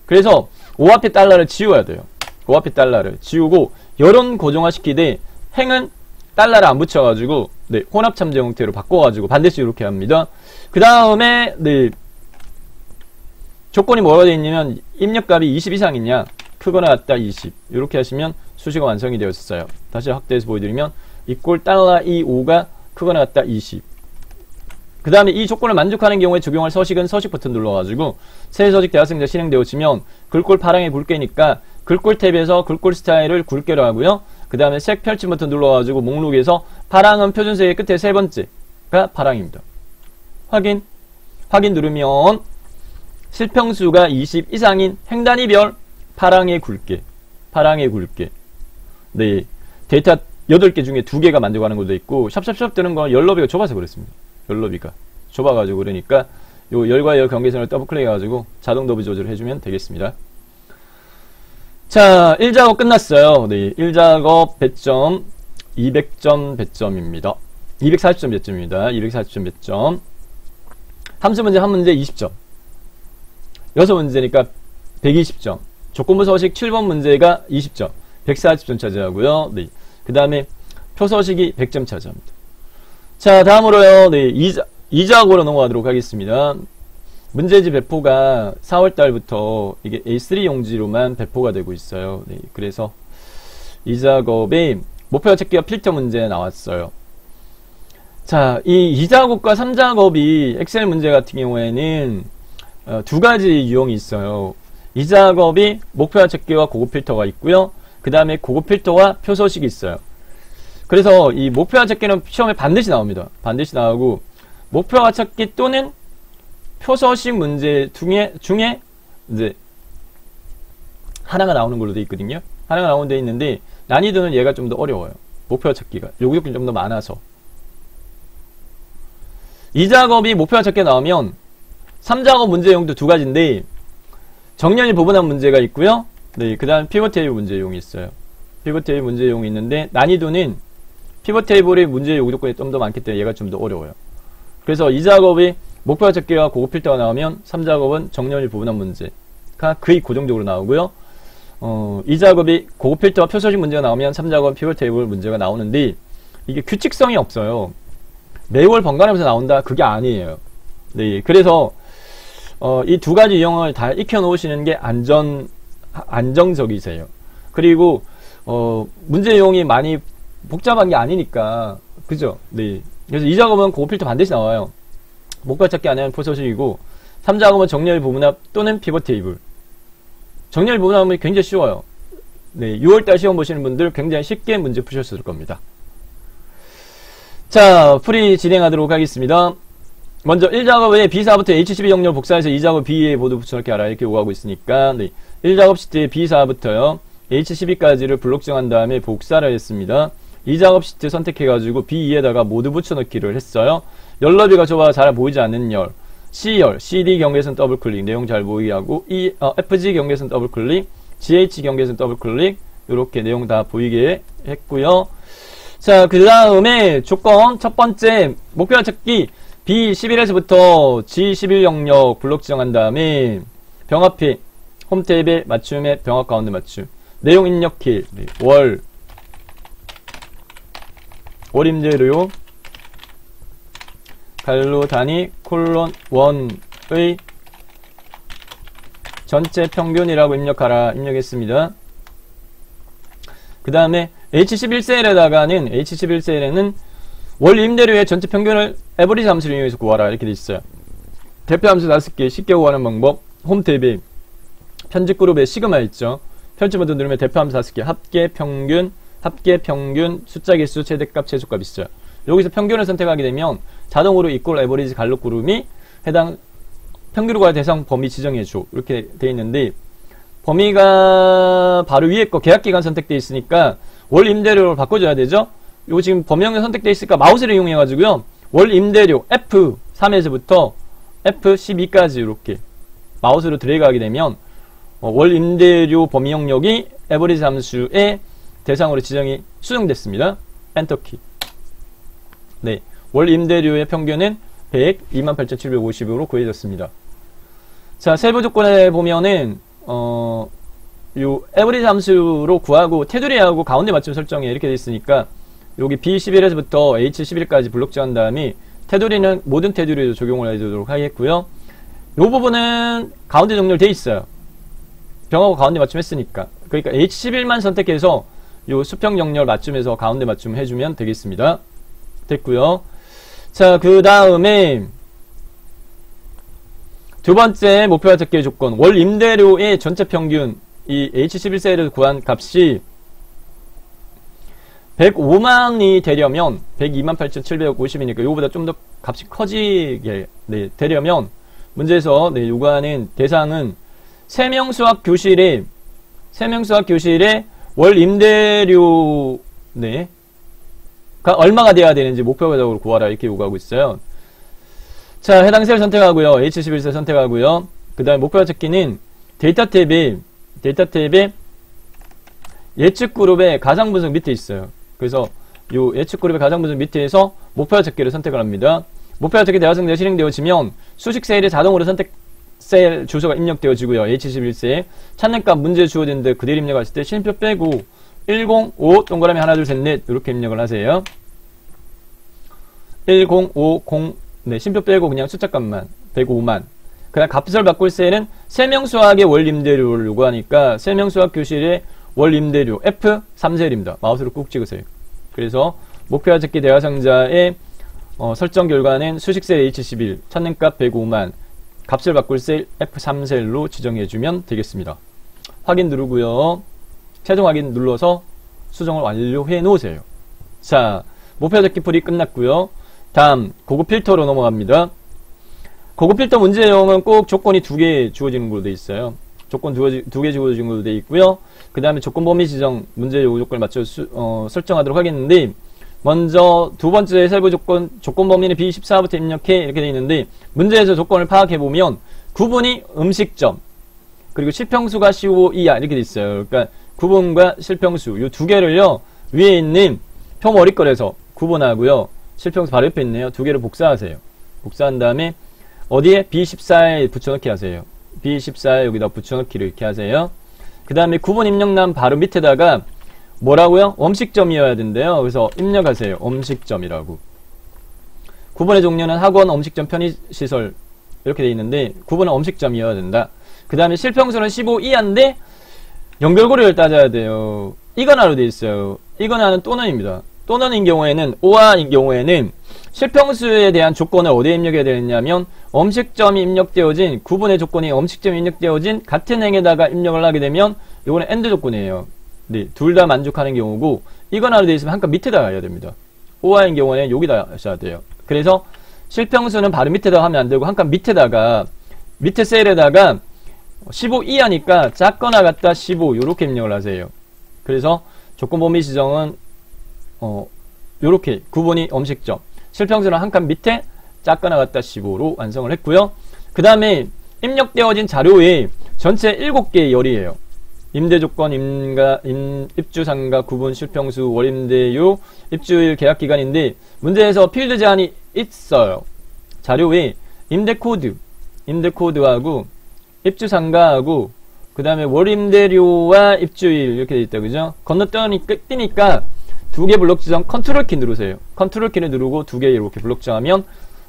그래서 5 앞에 $를 지워야 돼요. 5 앞에 $를 지우고 여론 고정화시키되 행은 $를 안 붙여가지고 네, 혼합 참조 형태로 바꿔가지고 반대식 이렇게 합니다. 그 다음에 네, 조건이 뭐가 되어 있냐면 입력값이 20 이상이냐 크거나 같다 20 이렇게 하시면 수식어 완성이 되었어요. 다시 확대해서 보여드리면 equal $5가 크거나 같다 20. 그 다음에 이 조건을 만족하는 경우에 적용할 서식은 서식 버튼 눌러가지고 새 서식 대화생자 실행되어지면 글꼴 파랑의 굵게니까 글꼴 탭에서 글꼴 스타일을 굵게로 하고요. 그 다음에 색 펼침 버튼 눌러가지고 목록에서 파랑은 표준색의 끝에 세 번째가 파랑입니다. 확인 누르면 실평수가 20 이상인 행단위별 파랑의 굵게 네, 데이터 8개 중에 2개가 만족하는 것도 있고 샵샵샵 뜨는 건 열너비가 좁아서 그렇습니다. 열너비가 좁아가지고 그러니까 요 열과 열 경계선을 더블 클릭해가지고 자동 너비 조절을 해주면 되겠습니다. 자, 1작업 끝났어요. 네, 1작업 배점 200점 배점입니다. 240점 배점입니다. 240점 배점. 함수 문제 한 문제 20점. 6문제니까 120점. 조건부 서식 7번 문제가 20점. 140점 차지하고요. 네. 그 다음에 표서식이 100점 차지합니다. 자, 다음으로요, 네, 2작업으로 넘어가도록 하겠습니다. 문제지 배포가 4월달부터 이게 A3 용지로만 배포가 되고 있어요. 네, 그래서 2작업에 목표 찾기와 필터 문제 나왔어요. 자, 이 2작업과 3작업이 엑셀 문제 같은 경우에는 두 가지 유형이 있어요. 2작업이 목표 찾기와 고급 필터가 있고요. 그 다음에 고급 필터와 표서식이 있어요. 그래서 이 목표화 찾기는 시험에 반드시 나옵니다. 반드시 나오고 목표화 찾기 또는 표서식 문제 중에 이제 하나가 나오는 걸로 되어 있거든요. 하나가 나오는 데 있는데 난이도는 얘가 좀 더 어려워요. 목표화 찾기가 요구조건이 좀 더 많아서. 이 작업이 목표화 찾기 나오면 3작업 문제용도 두 가지인데 정렬이 부분한 문제가 있고요. 네, 그 다음 피벗 테이블 문제용이 있어요. 피벗 테이블 문제용이 있는데 난이도는 피벗 테이블의 문제 요구 조건이 좀 더 많기 때문에 얘가 좀 더 어려워요. 그래서 이 작업이 목표화 찾기와 고급 필터가 나오면 3작업은 정렬이 부분한 문제가 거의 고정적으로 나오고요. 이 작업이 고급 필터와 표서식 문제가 나오면 3작업은 피벗 테이블 문제가 나오는데 이게 규칙성이 없어요. 매월 번갈아가면서 나온다 그게 아니에요. 네, 그래서 이 두 가지 유형을 다 익혀 놓으시는 게 안정적이세요. 그리고 문제 유형이 많이 복잡한 게 아니니까 그죠? 네. 그래서 이 작업은 고급 필터 반드시 나와요. 목표 찾기 안 하면 표서식이고 3작업은 정렬 부분합 또는 피벗 테이블. 정렬 부분합은 굉장히 쉬워요. 네, 6월달 시험 보시는 분들 굉장히 쉽게 문제 푸셨을 겁니다. 자, 풀이 진행하도록 하겠습니다. 먼저 1작업에 B4부터 H12 영역을 복사해서 2작업 B에 모두 붙여넣기 하라 이렇게 요구하고 있으니까 네, 1작업 시트에 B4부터요 H12까지를 블록 정한 다음에 복사를 했습니다. 2작업 시트 선택해가지고 B2에다가 모두 붙여넣기를 했어요. 열너비가 좁아 잘 보이지 않는 열. C열, CD 경계선 더블 클릭, 내용 잘 보이게 하고, FG 경계선 더블 클릭, GH 경계선 더블 클릭, 요렇게 내용 다 보이게 했고요. 자, 그 다음에 조건, 첫 번째, 목표 찾기, B11에서부터 G11 영역 블록 지정한 다음에, 병합해, 홈 탭에 맞춤에 병합 가운데 맞춤, 내용 입력키, 월 임대료, 갈로 단위, 콜론 1의 전체 평균이라고 입력하라. 입력했습니다. 그 다음에 H11셀에다가는, H11셀에는 월 임대료의 전체 평균을 에버리지 함수를 이용해서 구하라. 이렇게 돼 있어요. 대표 함수 5개 쉽게 구하는 방법. 홈 탭에 편집 그룹에 시그마 있죠. 편집 버튼 누르면 대표 함수 5개, 합계, 평균, 숫자 개수, 최대값, 최소값 있어요. 여기서 평균을 선택하게 되면 자동으로 이퀄 에버리지 갈로 그룹이 해당 평균과 대상 범위 지정해줘. 이렇게 돼 있는데, 범위가 바로 위에 거 계약기간 선택돼 있으니까 월 임대료를 바꿔줘야 되죠. 요거 지금 범위가 선택돼 있으니까 마우스를 이용해가지고요, 월 임대료 F3에서부터 F12까지 이렇게 마우스로 드래그 하게 되면 월 임대료 범위 영역이 에버리지 함수의 대상으로 지정이 수정됐습니다. 엔터키. 네, 월 임대료의 평균은 128,750으로 구해졌습니다. 자, 세부 조건에 보면은 요 에버리지 함수로 구하고 테두리하고 가운데 맞춤 설정에 이렇게 돼 있으니까 여기 B11에서부터 H11까지 블록 지정한 다음에 테두리는 모든 테두리로 적용을 해주도록 하겠고요. 요 부분은 가운데 정렬 돼 있어요. 병하고 가운데 맞춤했으니까. 그러니까 H11만 선택해서 요 수평 정렬 맞춤해서 가운데 맞춤 해주면 되겠습니다. 됐고요. 자, 그 다음에 두 번째 목표와 적기의 조건, 월 임대료의 전체 평균, 이 H11셀에서 구한 값이 105만이 되려면 128,750이니까 요거보다 좀 더 값이 커지게 되려면 문제에서 요구하는 대상은 3명 수학 교실에 월 임대료 가 얼마가 돼야 되는지 목표적으로 구하라. 이렇게 요구하고 있어요. 자, 해당 셀 선택하고요. H11셀 선택하고요. 그 다음에 목표와 찾기는 데이터 탭에 예측 그룹의 가상 분석 밑에 있어요. 그래서 요 예측 그룹의 가상 분석 밑에서 목표와 찾기를 선택을 합니다. 목표와 찾기 대화성대가 실행되어지면 수식 셀에 자동으로 선택 셀 주소가 입력되어지고요. H11셀 찾는 값 문제 주어진데 그대로 입력했을 때 쉼표 빼고 105 동그라미 하나 둘 셋 넷 이렇게 입력을 하세요. 1050 쉼표 빼고 그냥 숫자 값만 105만. 그 다음 값을 바꿀 셀은 3명 수학의 월 임대료를 요구하니까 3명 수학 교실의 월 임대료 F3셀입니다. 마우스로 꾹 찍으세요. 그래서 목표와 찾기 대화상자의 설정 결과는 수식셀 H11 찾는 값 105만, 값을 바꿀 셀 F3셀로 지정해주면 되겠습니다. 확인 누르고요. 최종 확인 눌러서 수정을 완료해 놓으세요. 자, 목표 찾기 풀이 끝났고요. 다음 고급 필터로 넘어갑니다. 고급 필터 문제 내용은 꼭 조건이 2개 주어지는 걸로 되어 있어요. 조건 2개 주어지는 걸로 되어 있고요. 그 다음에 조건 범위 지정 문제 요구 조건을 맞춰 설정하도록 하겠는데, 먼저 두 번째 세부 조건 범위는 B14부터 입력해 이렇게 되어 있는데, 문제에서 조건을 파악해 보면 구분이 음식점 그리고 실평수가 15 이하 이렇게 되어 있어요. 그러니까 구분과 실평수 이 두 개를요, 위에 있는 표 머리글에서 구분하고요, 실평수 바로 옆에 있네요. 두 개를 복사하세요. 복사한 다음에 어디에? B14에 붙여넣기 하세요. B14에 여기다 붙여넣기를 이렇게 하세요. 그 다음에 구분 입력란 바로 밑에다가 뭐라고요? 음식점이어야 된대요. 그래서 입력하세요. 음식점이라고. 구분의 종류는 학원, 음식점, 편의시설 이렇게 돼 있는데 구분은 음식점이어야 된다. 그 다음에 실평수는 15 이하인데 연결고리를 따져야 돼요. 이거나로 돼 있어요. 이거나는 또는입니다. 또는인 경우에는, 오아인 경우에는 실평수에 대한 조건을 어디에 입력해야 되느냐면 음식점이 입력되어진, 구분의 조건이 음식점이 입력되어진 같은 행에다가 입력을 하게 되면 이거는 AND 조건이에요. 네, 둘 다 만족하는 경우고, 이거나로 되어 있으면 한 칸 밑에다가 해야 됩니다. 오아인 경우에는 여기다 하셔야 돼요. 그래서 실평수는 바로 밑에다가 하면 안 되고 한 칸 밑에다가, 밑에 셀에다가 15 이하니까 작거나 같다 15 요렇게 입력을 하세요. 그래서 조건 범위 지정은 요렇게 구분이 음식점, 실평수는 한 칸 밑에 작거나 같다 15로 완성을 했고요. 그 다음에 입력되어진 자료에 전체 7개의 열이에요. 임대조건, 입주상가, 구분, 실평수, 월임대료, 입주일, 계약기간인데 문제에서 필드 제한이 있어요. 자료에 임대코드하고 입주상가하고 그 다음에 월임대료와 입주일 이렇게 되어 있다. 그죠? 건너뛰니까 2개 블록 지정 컨트롤 키 누르세요. 컨트롤 키를 누르고 2개 이렇게 블록 지정하면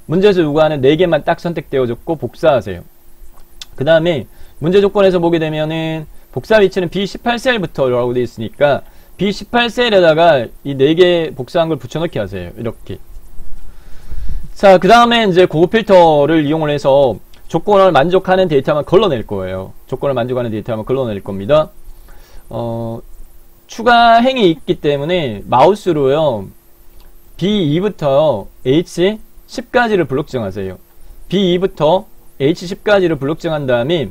문제에서 요구하는 4개만 딱 선택되어졌고 복사하세요. 그 다음에 문제 조건에서 보게 되면은 복사 위치는 B18셀부터 라고 되어 있으니까 B18셀에다가 이 4개 복사한 걸 붙여넣기 하세요. 이렇게. 자, 그 다음에 이제 고급 필터를 이용을 해서 조건을 만족하는 데이터만 걸러낼 거예요. 조건을 만족하는 데이터만 걸러낼 겁니다. 추가 행이 있기 때문에 마우스로요. B2부터 H10까지를 블록 지정하세요. B2부터 H10까지를 블록 지정한 다음에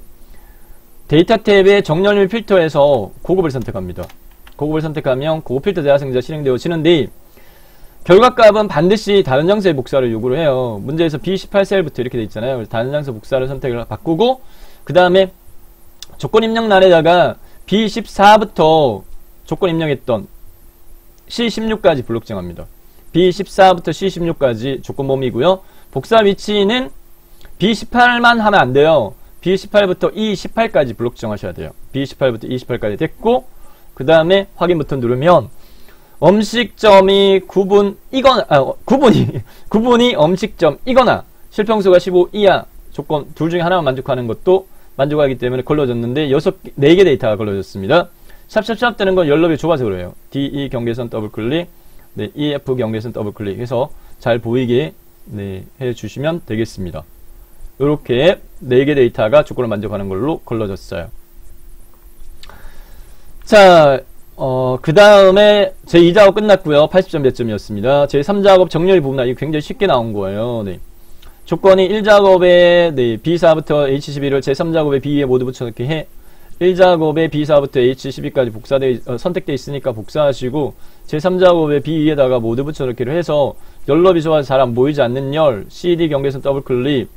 데이터 탭의 정렬 및 필터에서 고급을 선택합니다. 고급을 선택하면 고급 필터 대화상자 실행되어지는데 결과값은 반드시 다른 장소의 복사를 요구를 해요. 문제에서 B18셀부터 이렇게 돼 있잖아요. 다른 장소 복사를 선택을 바꾸고 그 다음에 조건 입력란에다가 B14부터 조건 입력했던 C16까지 블록 지정합니다. B14부터 C16까지 조건 범위고요. 복사 위치는 B18만 하면 안 돼요. B18부터 E18까지 블록 지정하셔야 돼요. B18부터 E18까지 됐고 그 다음에 확인 버튼 누르면 음식점이 구분이 음식점이거나 실평수가 15 이하 조건 둘 중에 하나만 만족하는 것도 만족하기 때문에 걸러졌는데 4개 데이터가 걸러졌습니다. 샵샵샵 뜨는 건 연럽이 좁아서 그래요. DE 경계선 더블클릭, 네, EF 경계선 더블클릭 해서 잘 보이게 네, 해주시면 되겠습니다. 이렇게 4개 데이터가 조건을 만족하는 걸로 걸러졌어요. 자, 그 다음에 제2작업 끝났고요. 80점 몇 점이었습니다. 제3작업 정렬 부분은 이거 굉장히 쉽게 나온 거예요. 네. 조건이 1작업에 네, B4부터 H12를 제3작업에 B에 모두 붙여넣기 해 1작업에 B4부터 H12까지 선택되어 있으니까 복사하시고 제3작업에 B2에다가 모두 붙여넣기를 해서 열럽이 좋아서 잘 안 보이지 않는 열 CD 경계선 더블클릭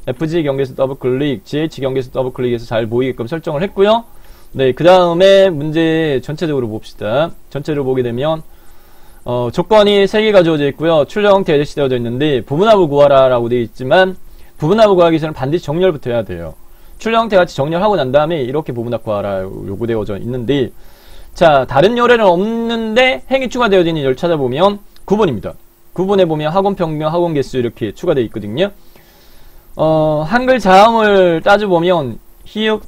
FG 경계선 더블클릭 GH 경계선 더블클릭해서 잘 보이게끔 설정을 했고요. 네, 그 다음에 문제 전체적으로 봅시다. 전체를 보게 되면 조건이 3개가 주어져 있고요. 출력 형태 제시되어져 있는데 부분합을 구하라 라고 되어 있지만 부분합을 구하기 전에 반드시 정렬부터 해야 돼요. 출력 형태 같이 정렬하고 난 다음에 이렇게 부분합 구하라 요구되어져 있는데 자, 다른 열에는 없는데 행이 추가되어져 있는 열 찾아보면 9번입니다. 9번에 보면 학원 평균, 학원 개수 이렇게 추가되어 있거든요. 한글 자음을 따져보면 희역,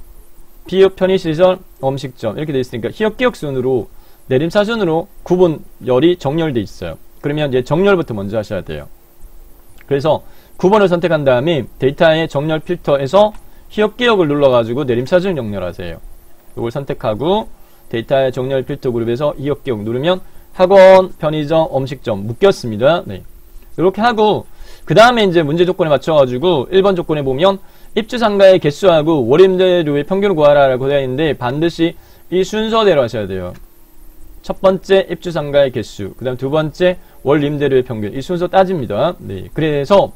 비역, 편의시설, 음식점 이렇게 되어 있으니까 희역, 기역 순으로 내림사순으로 9번 열이 정렬되어 있어요. 그러면 이제 정렬부터 먼저 하셔야 돼요. 그래서 9번을 선택한 다음에 데이터의 정렬 필터에서 희역, 기역을 눌러가지고 내림사순 정렬하세요. 이걸 선택하고 데이터의 정렬 필터 그룹에서 희역, 기역 누르면 학원, 편의점, 음식점 묶였습니다. 네. 이렇게 하고 그 다음에 이제 문제 조건에 맞춰가지고 1번 조건에 보면 입주상가의 개수하고 월임대료의 평균을 구하라 라고 되어 있는데 반드시 이 순서대로 하셔야 돼요. 첫 번째 입주상가의 개수, 그 다음 두 번째 월임대료의 평균, 이 순서 따집니다. 네, 그래서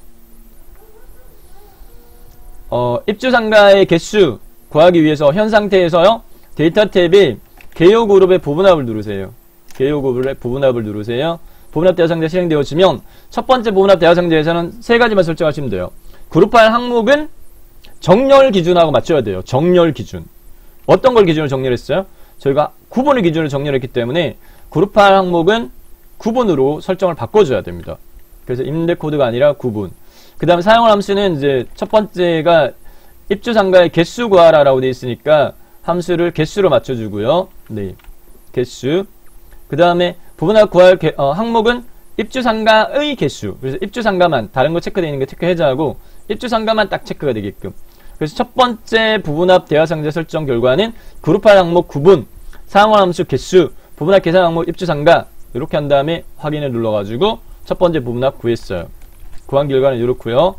입주상가의 개수 구하기 위해서 현 상태에서요 데이터 탭에 개요 그룹의 부분합을 누르세요. 개요 그룹의 부분합을 누르세요. 부분합 대화상자 실행되어지면 첫 번째 부분합 대화상자에서는 3가지만 설정하시면 돼요. 그룹할 항목은 정렬 기준하고 맞춰야 돼요. 정렬 기준. 어떤 걸 기준으로 정렬했어요? 저희가 9번을 기준으로 정렬했기 때문에 그룹할 항목은 9번으로 설정을 바꿔줘야 됩니다. 그래서 임대 코드가 아니라 9번. 그 다음에 사용할 함수는 이제 첫 번째가 입주상가의 개수 구하라라고 되어 있으니까 함수를 개수로 맞춰주고요. 네, 개수. 그 다음에 부분합 구할 항목은 입주상가의 개수. 그래서 입주상가만 다른 거 체크되어 있는 거 체크 해제하고 입주상가만 딱 체크가 되게끔. 그래서 첫 번째 부분합 대화상자 설정 결과는 그룹할 항목 9분, 사용할 함수 개수, 부분합 계산 항목 입주상가 이렇게 한 다음에 확인을 눌러가지고 첫 번째 부분합 구했어요. 구한 결과는 이렇고요.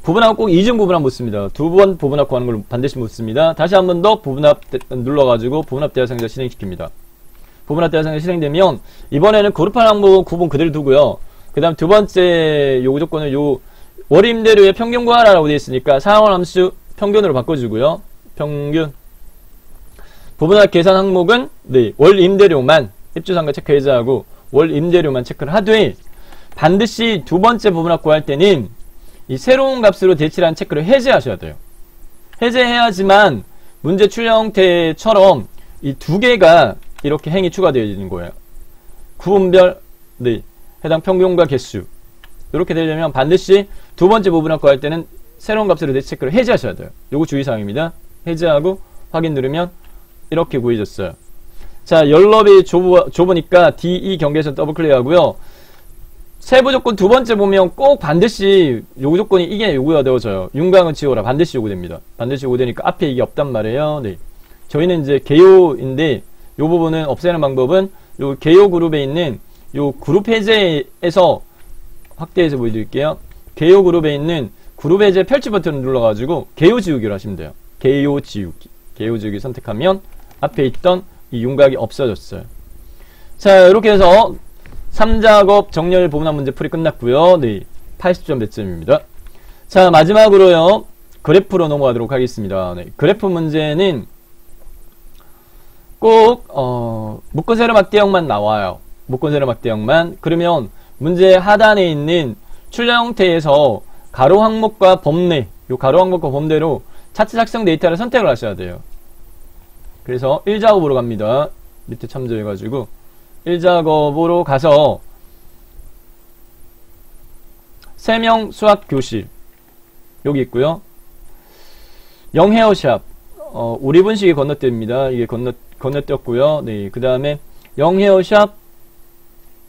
부분합 꼭 이중 부분합 묻습니다. 2번 부분합 구하는 걸 반드시 묻습니다. 다시 한 번 더 부분합 눌러가지고 부분합 대화상자 실행시킵니다. 부분합 대화상자 실행되면 이번에는 그룹할 항목 9분 그대로 두고요. 그 다음 두 번째 요구 조건은 월 임대료의 평균 구하라라고 되어 있으니까 사용할 함수 평균으로 바꿔주고요. 평균. 부분할 계산 항목은 네, 월 임대료만 입주상가 체크 해제하고 월 임대료만 체크를 하되 반드시 두 번째 부분합 구할 때는 이 새로운 값으로 대치라는 체크를 해제하셔야 돼요. 해제해야지만 문제 출력 형태처럼 이 두 개가 이렇게 행이 추가되어지는 거예요. 구분별 네, 해당 평균과 개수 이렇게 되려면 반드시 두 번째 부분합 구할 때는 새로운 값으로 대치 체크를 해제하셔야 돼요. 요거 주의사항입니다. 해제하고 확인 누르면 이렇게 구해졌어요. 자, 연럽이 좁으니까 D2 경계선 더블 클릭하고요. 세부 조건 두 번째 보면 꼭 반드시 요구 조건이 이게 요구가 되어져요. 윤곽은 지워라. 반드시 요구됩니다. 반드시 요구되니까 앞에 이게 없단 말이에요. 네. 저희는 이제 개요인데 요 부분은 없애는 방법은 요 개요 그룹에 있는 요 그룹 해제에서 확대해서 보여드릴게요. 개요 그룹에 있는 그룹 해제 펼치 버튼을 눌러가지고 개요 지우기를 하시면 돼요. 개요 지우기. 개요 지우기 선택하면 앞에 있던 이 윤곽이 없어졌어요. 자, 이렇게 해서 3작업 정렬 부분합 문제 풀이 끝났고요. 네, 80점 배점입니다. 자, 마지막으로요. 그래프로 넘어가도록 하겠습니다. 네, 그래프 문제는 꼭 묶은 세로 막대형만 나와요. 묶은 세로 막대형만. 그러면 문제 하단에 있는 출력 형태에서 가로 항목과 범례, 요 가로 항목과 범례로 차트 작성 데이터를 선택을 하셔야 돼요. 그래서 1작업으로 갑니다. 밑에 참조해가지고 1작업으로 가서 3명 수학 교실 여기 있고요. 0 헤어샵 우리 분식이 건너뛰입니다. 이게 건너뛰었고요. 네, 그 다음에 0 헤어샵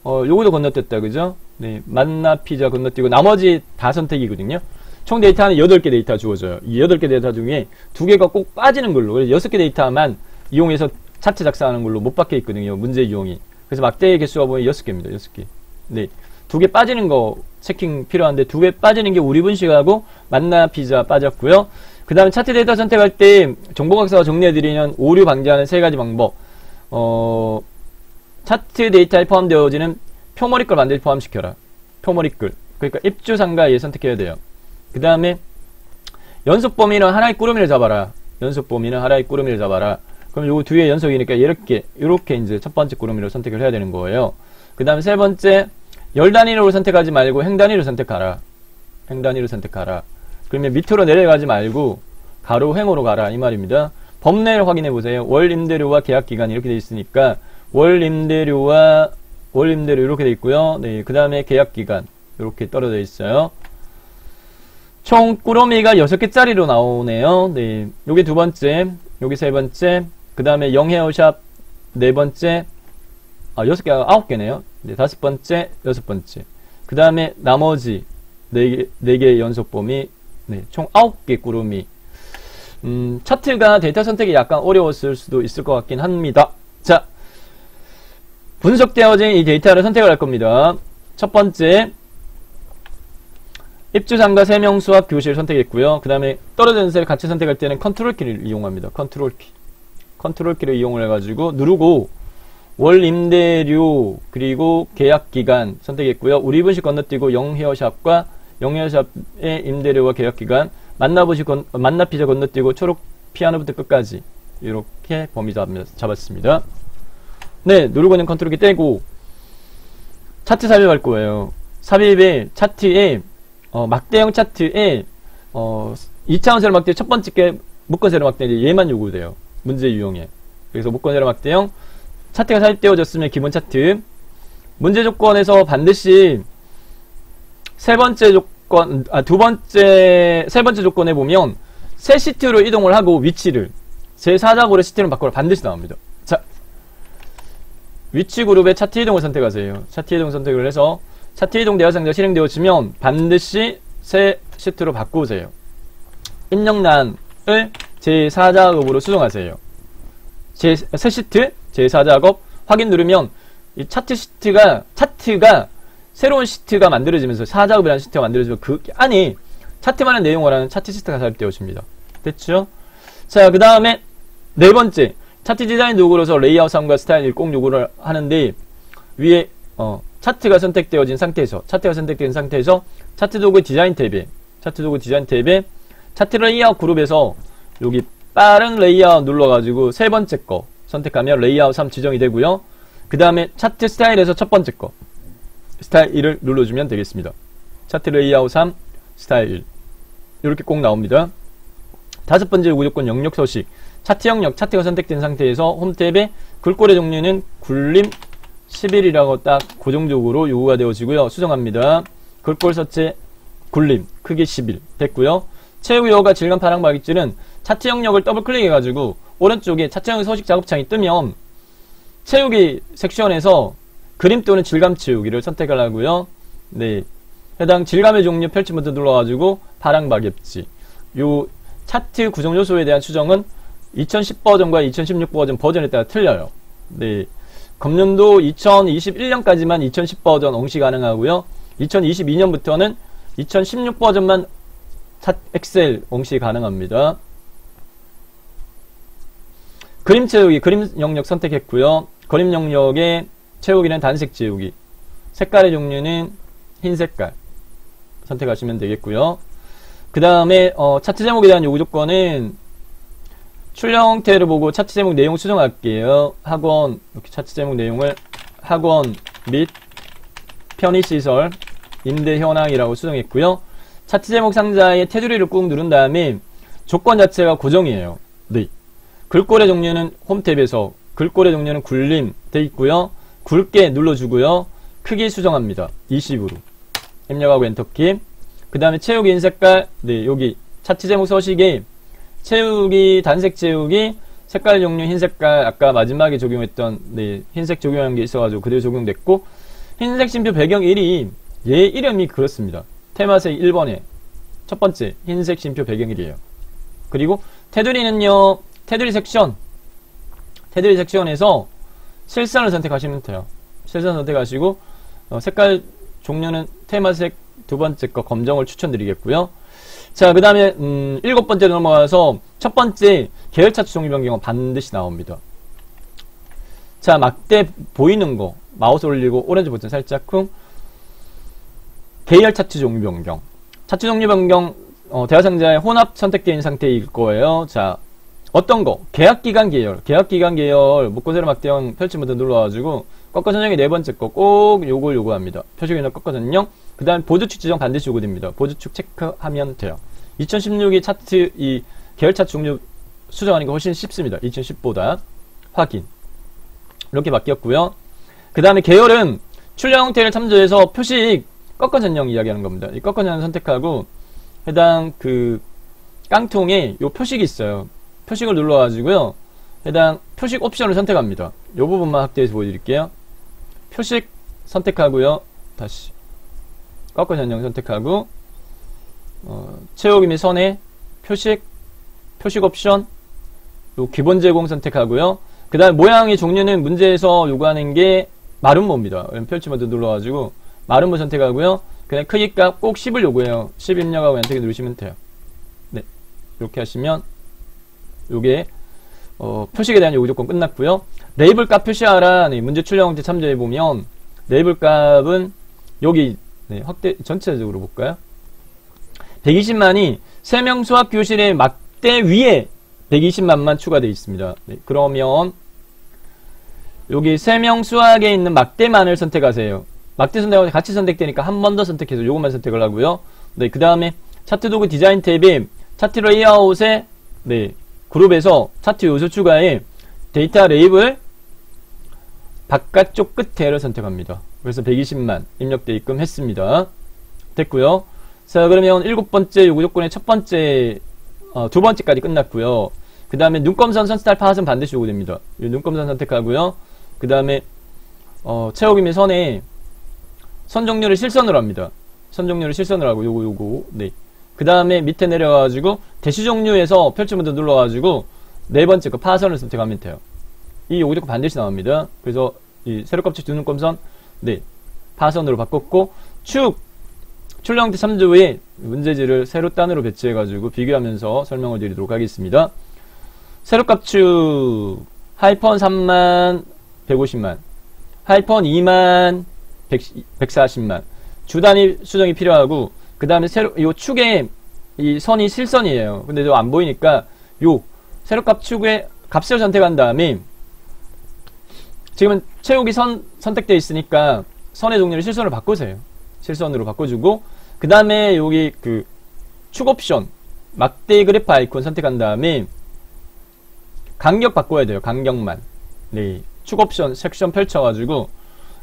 요거도 건너뛰었다, 그죠? 네, 만나 피자 건너뛰고 나머지 다 선택이거든요. 총 데이터는 8개 데이터 주어져요. 이 8개 데이터 중에 2개가 꼭 빠지는 걸로. 그래서 6개 데이터만 이용해서 차트 작성하는 걸로 못 박혀 있거든요. 문제 유형이. 그래서 막대의 개수가 보면 6개입니다. 6개. 네. 2개 빠지는 거 체킹 필요한데 2개 빠지는 게 우리 분식하고 만나 피자 빠졌고요. 그 다음에 차트 데이터 선택할 때 정보각서가 정리해드리는 오류 방지하는 3가지 방법. 차트 데이터에 포함되어지는 표머리글 반드시 포함시켜라. 표머리글. 그러니까 입주상가 얘 선택해야 돼요. 그 다음에 연속 범위는 하나의 꾸러미를 잡아라. 연속 범위는 하나의 꾸러미를 잡아라. 그럼 요거 뒤에 연속이니까 이렇게 이제 첫 번째 꾸러미를 선택을 해야 되는 거예요. 그 다음에 세 번째 열 단위로 선택하지 말고 행 단위로 선택하라. 행 단위로 선택하라. 그러면 밑으로 내려가지 말고 가로 횡으로 가라 이 말입니다. 범례를 확인해 보세요. 월 임대료와 계약 기간 이렇게 돼 있으니까 월 임대료 이렇게 돼 있고요. 네, 그 다음에 계약 기간 이렇게 떨어져 있어요. 총 꾸러미가 6개짜리로 나오네요. 네, 요게 두 번째, 요게 세 번째, 그 다음에 0 헤어샵 네 번째, 6개가 9개네요. 네, 다섯 번째, 여섯 번째. 그 다음에 나머지 4개 연속 범위, 네, 총 9개 꾸러미. 차트가 데이터 선택이 약간 어려웠을 수도 있을 것 같긴 합니다. 자, 분석되어진 이 데이터를 선택을 할 겁니다. 첫 번째, 입주상가 3명 수학 교실 선택했고요. 그 다음에 떨어지는 셀 같이 선택할 때는 컨트롤 키를 이용합니다. 컨트롤 키. 컨트롤 키를 이용을 해가지고 누르고 월 임대료 그리고 계약 기간 선택했고요. 우리 분식 건너뛰고 0 헤어샵과 0 헤어샵의 임대료와 계약 기간 만나 피자 건너뛰고 초록 피아노부터 끝까지 이렇게 범위 잡았습니다. 네, 누르고 있는 컨트롤 키 떼고 차트 삽입할 거예요. 삽입에 차트에 막대형 차트에 2차원 세로 막대 첫 번째 게 묶은 세로 막대 얘만 요구돼요. 문제 유형에. 그래서 묶은 세로 막대형 차트가 삽입되어졌으면 기본 차트. 문제 조건에서 반드시 세 번째 조건에 보면 새 시트로 이동을 하고 위치를 제4작으로 시트를 바꾸라 반드시 나옵니다. 자, 위치 그룹의 차트 이동을 선택하세요. 차트 이동 선택을 해서 차트 이동 대화상자 실행되어지면 반드시 새 시트로 바꾸세요. 입력란을 제4작업으로 수정하세요. 새 시트, 제4작업 확인 누르면 이 차트가 새로운 시트가 만들어지면서 4작업이라는 시트가 만들어지면 그 안에 차트만의 내용을 하는 차트 시트가 삽입되어집니다. 됐죠? 자, 그 다음에 네 번째 차트 디자인 도구로서 레이아웃 사항과 스타일 꼭 요구를 하는데 위에 차트가 선택되어진 상태에서 차트 도구 디자인 탭에 차트 레이아웃 그룹에서 여기 빠른 레이아웃 눌러가지고 세 번째 거 선택하면 레이아웃 3 지정이 되고요. 그 다음에 차트 스타일에서 첫 번째 거 스타일 1을 눌러주면 되겠습니다. 차트 레이아웃 3 스타일 1 이렇게 꼭 나옵니다. 다섯 번째 요구조건 영역 서식 차트 영역 차트가 선택된 상태에서 홈 탭에 글꼴의 종류는 굴림 11이라고 딱 고정적으로 요구가 되어지고요. 수정합니다. 글꼴 서체 굴림 크기 11 됐고요. 채우기 요가 질감 파랑 바깃줄은 차트 영역을 더블 클릭해가지고 오른쪽에 차트 영역 서식 작업창이 뜨면 채우기 섹션에서 그림 또는 질감 채우기를 선택하라고요. 네, 해당 질감의 종류 펼치 버튼 눌러가지고 파랑 박엽지 요 차트 구성 요소에 대한 수정은 2010 버전과 2016 버전에 따라 틀려요. 네, 금년도 2021년까지만 2010 버전 옹시 가능하고요. 2022년부터는 2016 버전만 엑셀 옹시 가능합니다. 그림 채우기, 그림 영역 선택했고요. 그림 영역에 채우기는 단색 채우기, 색깔의 종류는 흰 색깔 선택하시면 되겠고요. 그 다음에 차트 제목에 대한 요구 조건은 출력 형태를 보고 차트 제목 내용 수정할게요. 학원, 이렇게 차트 제목 내용을 학원 및 편의시설 임대 현황이라고 수정했고요. 차트 제목 상자에 테두리를 꾹 누른 다음에 조건 자체가 고정이에요. 네. 글꼴의 종류는 홈 탭에서 글꼴의 종류는 굴림 돼 있고요. 굵게 눌러주고요. 크기 수정합니다. 20으로 입력하고 엔터키. 그 다음에 채우기 흰 색깔, 네, 여기 차트 제목 서식에 채우기 단색 채우기 색깔 종류 흰 색깔 아까 마지막에 적용했던 네, 흰색 적용한 게 있어가지고 그대로 적용됐고 흰색 심표 배경 1이 얘 이름이 그렇습니다. 테마색 1번에 첫 번째 흰색 심표 배경 1이에요. 그리고 테두리는요, 테두리 섹션에서 실선을 선택하시면 돼요. 실선 선택하시고 색깔 종류는 테마색 두 번째 거 검정을 추천드리겠고요. 자, 그 다음에 7번째 넘어가서 첫 번째 계열 차트 종류 변경은 반드시 나옵니다. 자, 막대 보이는 거 마우스 올리고 오렌지 버튼 살짝 쿵 계열 차트 종류 변경. 차트 종류 변경 대화 상자에 혼합 선택되어 있는 상태일 거예요. 자, 어떤 거? 계약기간 계열 묶고세로 막대형 펼치 버튼 눌러가지고 꺾어 선정의 네 번째 거 꼭 요걸 요구합니다. 표시기능 꺾어 선정. 그 다음 보조축 지정 반드시 요구됩니다. 보조축 체크하면 돼요. 2016이 차트 이 계열 차트 종류 수정하는 게 훨씬 쉽습니다. 2010보다 확인. 이렇게 바뀌었고요. 그 다음에 계열은 출력 형태를 참조해서 표식 꺾어 선정 이야기하는 겁니다. 이 꺾어 선정 선택하고 해당 그 깡통에 요 표식이 있어요. 표식을 눌러가지고요. 해당 표식 옵션을 선택합니다. 요 부분만 확대해서 보여드릴게요. 표식 선택하고요. 다시 꺾어 선정 선택하고 채우기 및 선에 표식 옵션 요 기본 제공 선택하고요. 그 다음 모양의 종류는 문제에서 요구하는 게 마름모입니다. 펼치 버튼 눌러가지고 마름모 선택하고요. 그냥 크기값 꼭 10을 요구해요. 10 입력하고 엔터키 누르시면 돼요. 네, 이렇게 하시면 요게 표식에 대한 요구 조건 끝났고요. 레이블 값 표시하라. 네, 문제 출력 형태 참조해 보면 레이블 값은 여기 네, 확대 전체적으로 볼까요? 120만이 3명 수학 교실의 막대 위에 120만만 추가되어 있습니다. 네, 그러면 여기 3명 수학에 있는 막대만을 선택하세요. 막대 선택하고 같이 선택되니까 한 번 더 선택해서 요것만 선택을 하고요. 네, 그 다음에 차트 도구 디자인 탭에 차트 레이아웃에 네, 그룹에서 차트 요소 추가에 데이터 레이블 바깥쪽 끝에를 선택합니다. 그래서 120만 입력되게끔 했습니다. 됐고요. 자, 그러면 7번째 요구 조건의 첫 번째 두 번째까지 끝났고요. 그 다음에 눈검선 선스타일 파악은 반드시 요구됩니다. 눈검선 선택하고요. 그 다음에 채우기 및 선에 선 종류를 실선으로 합니다. 선 종류를 실선으로 하고 요거 네. 그 다음에 밑에 내려가지고 대시 종류에서 펼치 버튼 눌러가지고 네 번째 거 파선을 선택하면 돼요. 이 요구 조건 반드시 나옵니다. 그래서 이 세로 껍질 두 눈검선 네 파선으로 바꿨고 출력 형태 참조 후에 문제지를 세로 단으로 배치해가지고 비교하면서 설명을 드리도록 하겠습니다. 세로 값축 하이펀 3만 150만 하이펀 2만 140만. 주 단위 수정이 필요하고, 그 다음에 요 축에 이 선이 실선이에요. 근데 저 안 보이니까 요 세로값 축에 값을 선택한 다음에 지금은 채우기 선택되어 있으니까 선의 종류를 실선으로 바꾸세요. 실선으로 바꿔주고, 그 다음에 여기 그 축 옵션 막대 그래프 아이콘 선택한 다음에 간격 바꿔야 돼요. 간격만. 네. 축 옵션 섹션 펼쳐가지고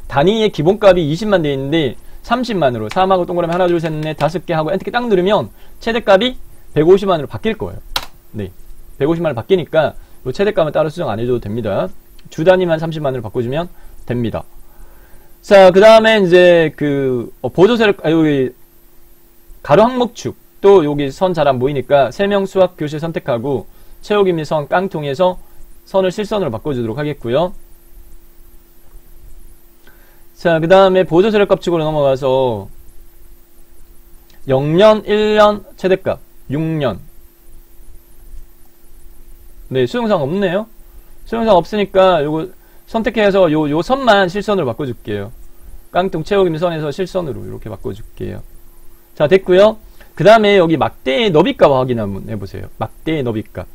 단위의 기본값이 20만 되어 있는데 30만으로 3하고 동그라미 하나 둘 셋 넷 5개 하고 엔터키 딱 누르면 최대값이 150만으로 바뀔 거예요. 네. 150만으로 바뀌니까 이 최대값은 따로 수정 안 해줘도 됩니다. 주 단위만 30만으로 바꿔주면 됩니다. 자, 그 다음에 이제 그 보조세로 여기 가로 항목축 또 여기 선 잘 안 보이니까 세명 수학 교실 선택하고 채우기 및 선 깡통에서 선을 실선으로 바꿔주도록 하겠고요. 자, 그 다음에 보조세력값 축으로 넘어가서 0년, 1년 최대값 6년. 네, 수용사항 없네요. 수용사항 없으니까 요거 선택해서 요 선만 실선으로 바꿔줄게요. 깡통 채우기 및 선에서 실선으로 이렇게 바꿔줄게요. 자, 됐고요. 그 다음에 여기 막대의 너비값 확인 한번 해보세요. 막대의 너비값.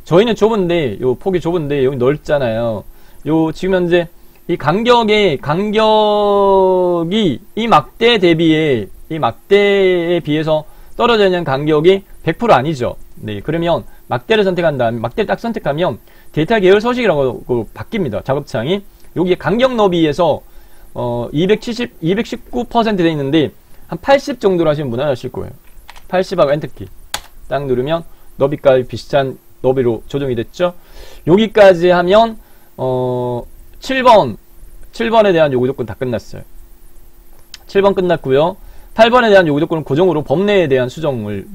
저희는 좁은데, 요 폭이 좁은데 여기 넓잖아요. 요 지금 현재 이 간격이 이 막대 대비에 이 막대에 비해서 떨어져 있는 간격이 100% 아니죠. 네, 그러면 막대를 선택한 다음에 막대를 딱 선택하면 데이터 계열 서식이라고 바뀝니다. 작업창이 여기 간격 너비에서 219% 돼 있는데 한 80 정도로 하시면 무난하실 거예요. 80하고 엔터키 딱 누르면 너비까지 비슷한 너비로 조정이 됐죠. 여기까지 하면 7번에 대한 요구 조건 다 끝났어요. 7번 끝났고요. 8번에 대한 요구 조건은 고정으로 범내에 대한 수정을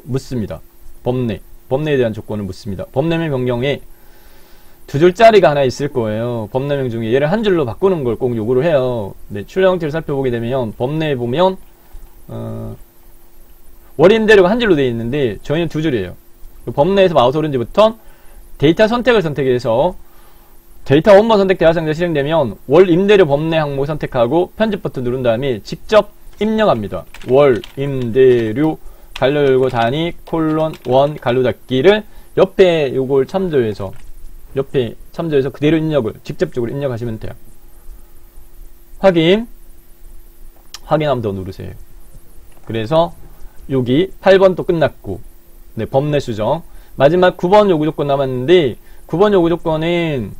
묻습니다. 범내에 대한 조건을 묻습니다. 범내명 변경에 두 줄짜리가 하나 있을 거예요. 범내명 중에 얘를 한 줄로 바꾸는 걸 꼭 요구를 해요. 네, 출력 형태를 살펴보게 되면 범내에 보면 월 임대료가 한 줄로 되어 있는데 저희는 두 줄이에요. 범내에서 마우스 오른쪽부터 데이터 선택을 선택해서 데이터 원본 선택 대화상자 실행되면 월 임대료 범내 항목 선택하고 편집 버튼 누른 다음에 직접 입력합니다. 월 임대료 갈로 열고 단위 콜론 원 갈로 닫기를 옆에 요걸 참조해서 그대로 입력을 직접적으로 입력하시면 돼요. 확인 한번 더 누르세요. 그래서 여기 8번 또 끝났고, 네, 범내 수정. 마지막 9번 요구 조건 남았는데 9번 요구 조건은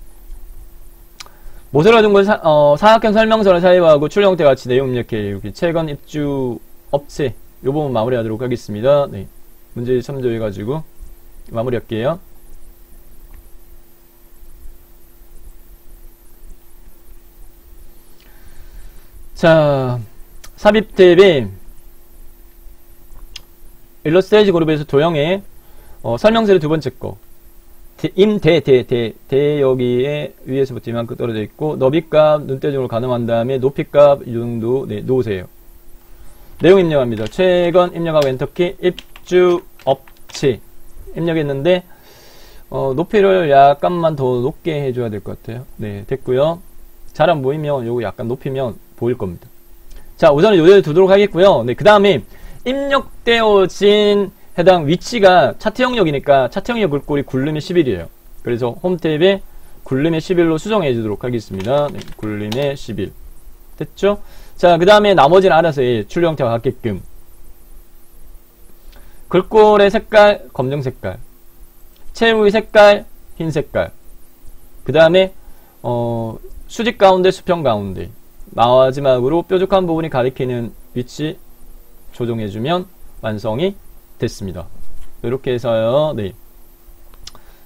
모세로 둔 사각형 설명서를 사용하고 출력 형태 같이 내용 입력해 여기 채권 입주 업체 요 부분 마무리하도록 하겠습니다. 네, 문제 참조해가지고 마무리할게요. 자, 삽입 탭에 일러스트레이지 그룹에서 도형에 설명서의 두 번째 거 대 여기에 위에서부터 이만큼 떨어져 있고 너비값 눈대중으로 가늠한 다음에 높이값 이 정도 놓으세요. 내용 입력합니다. 최건 입력하고 엔터키 입주 업체 입력했는데 높이를 약간만 더 높게 해줘야 될 것 같아요. 네, 됐고요. 잘 안 보이면 요거 약간 높이면 보일 겁니다. 자, 우선은 요대로 두도록 하겠고요. 네, 그 다음에 입력되어진 해당 위치가 차트 영역이니까 차트 영역 글꼴이 굴림의 11이에요. 그래서 홈 탭에 굴림의 11로 수정해 주도록 하겠습니다. 네, 굴림의 11 됐죠? 자, 그 다음에 나머지는 알아서 출력 형태와 같게끔 글꼴의 색깔 검정 색깔, 채우의 색깔 흰 색깔, 그 다음에 수직 가운데 수평 가운데 마지막으로 뾰족한 부분이 가리키는 위치 조정해주면 완성이 됐습니다. 이렇게 해서요. 네,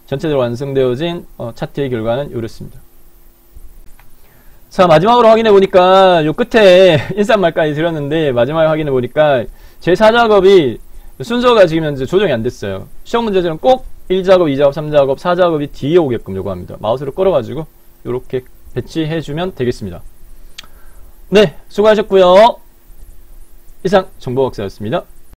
전체적으로 완성되어진 차트의 결과는 이렇습니다. 자, 마지막으로 확인해 보니까 요 끝에 인사말까지 드렸는데 마지막에 확인해 보니까 제 4작업이 순서가 지금 현재 조정이 안 됐어요. 시험 문제들은 꼭 1작업, 2작업, 3작업, 4작업이 뒤에 오게끔 요구합니다. 마우스를 끌어가지고 이렇게 배치해 주면 되겠습니다. 네, 수고하셨고요. 이상 정보박사였습니다.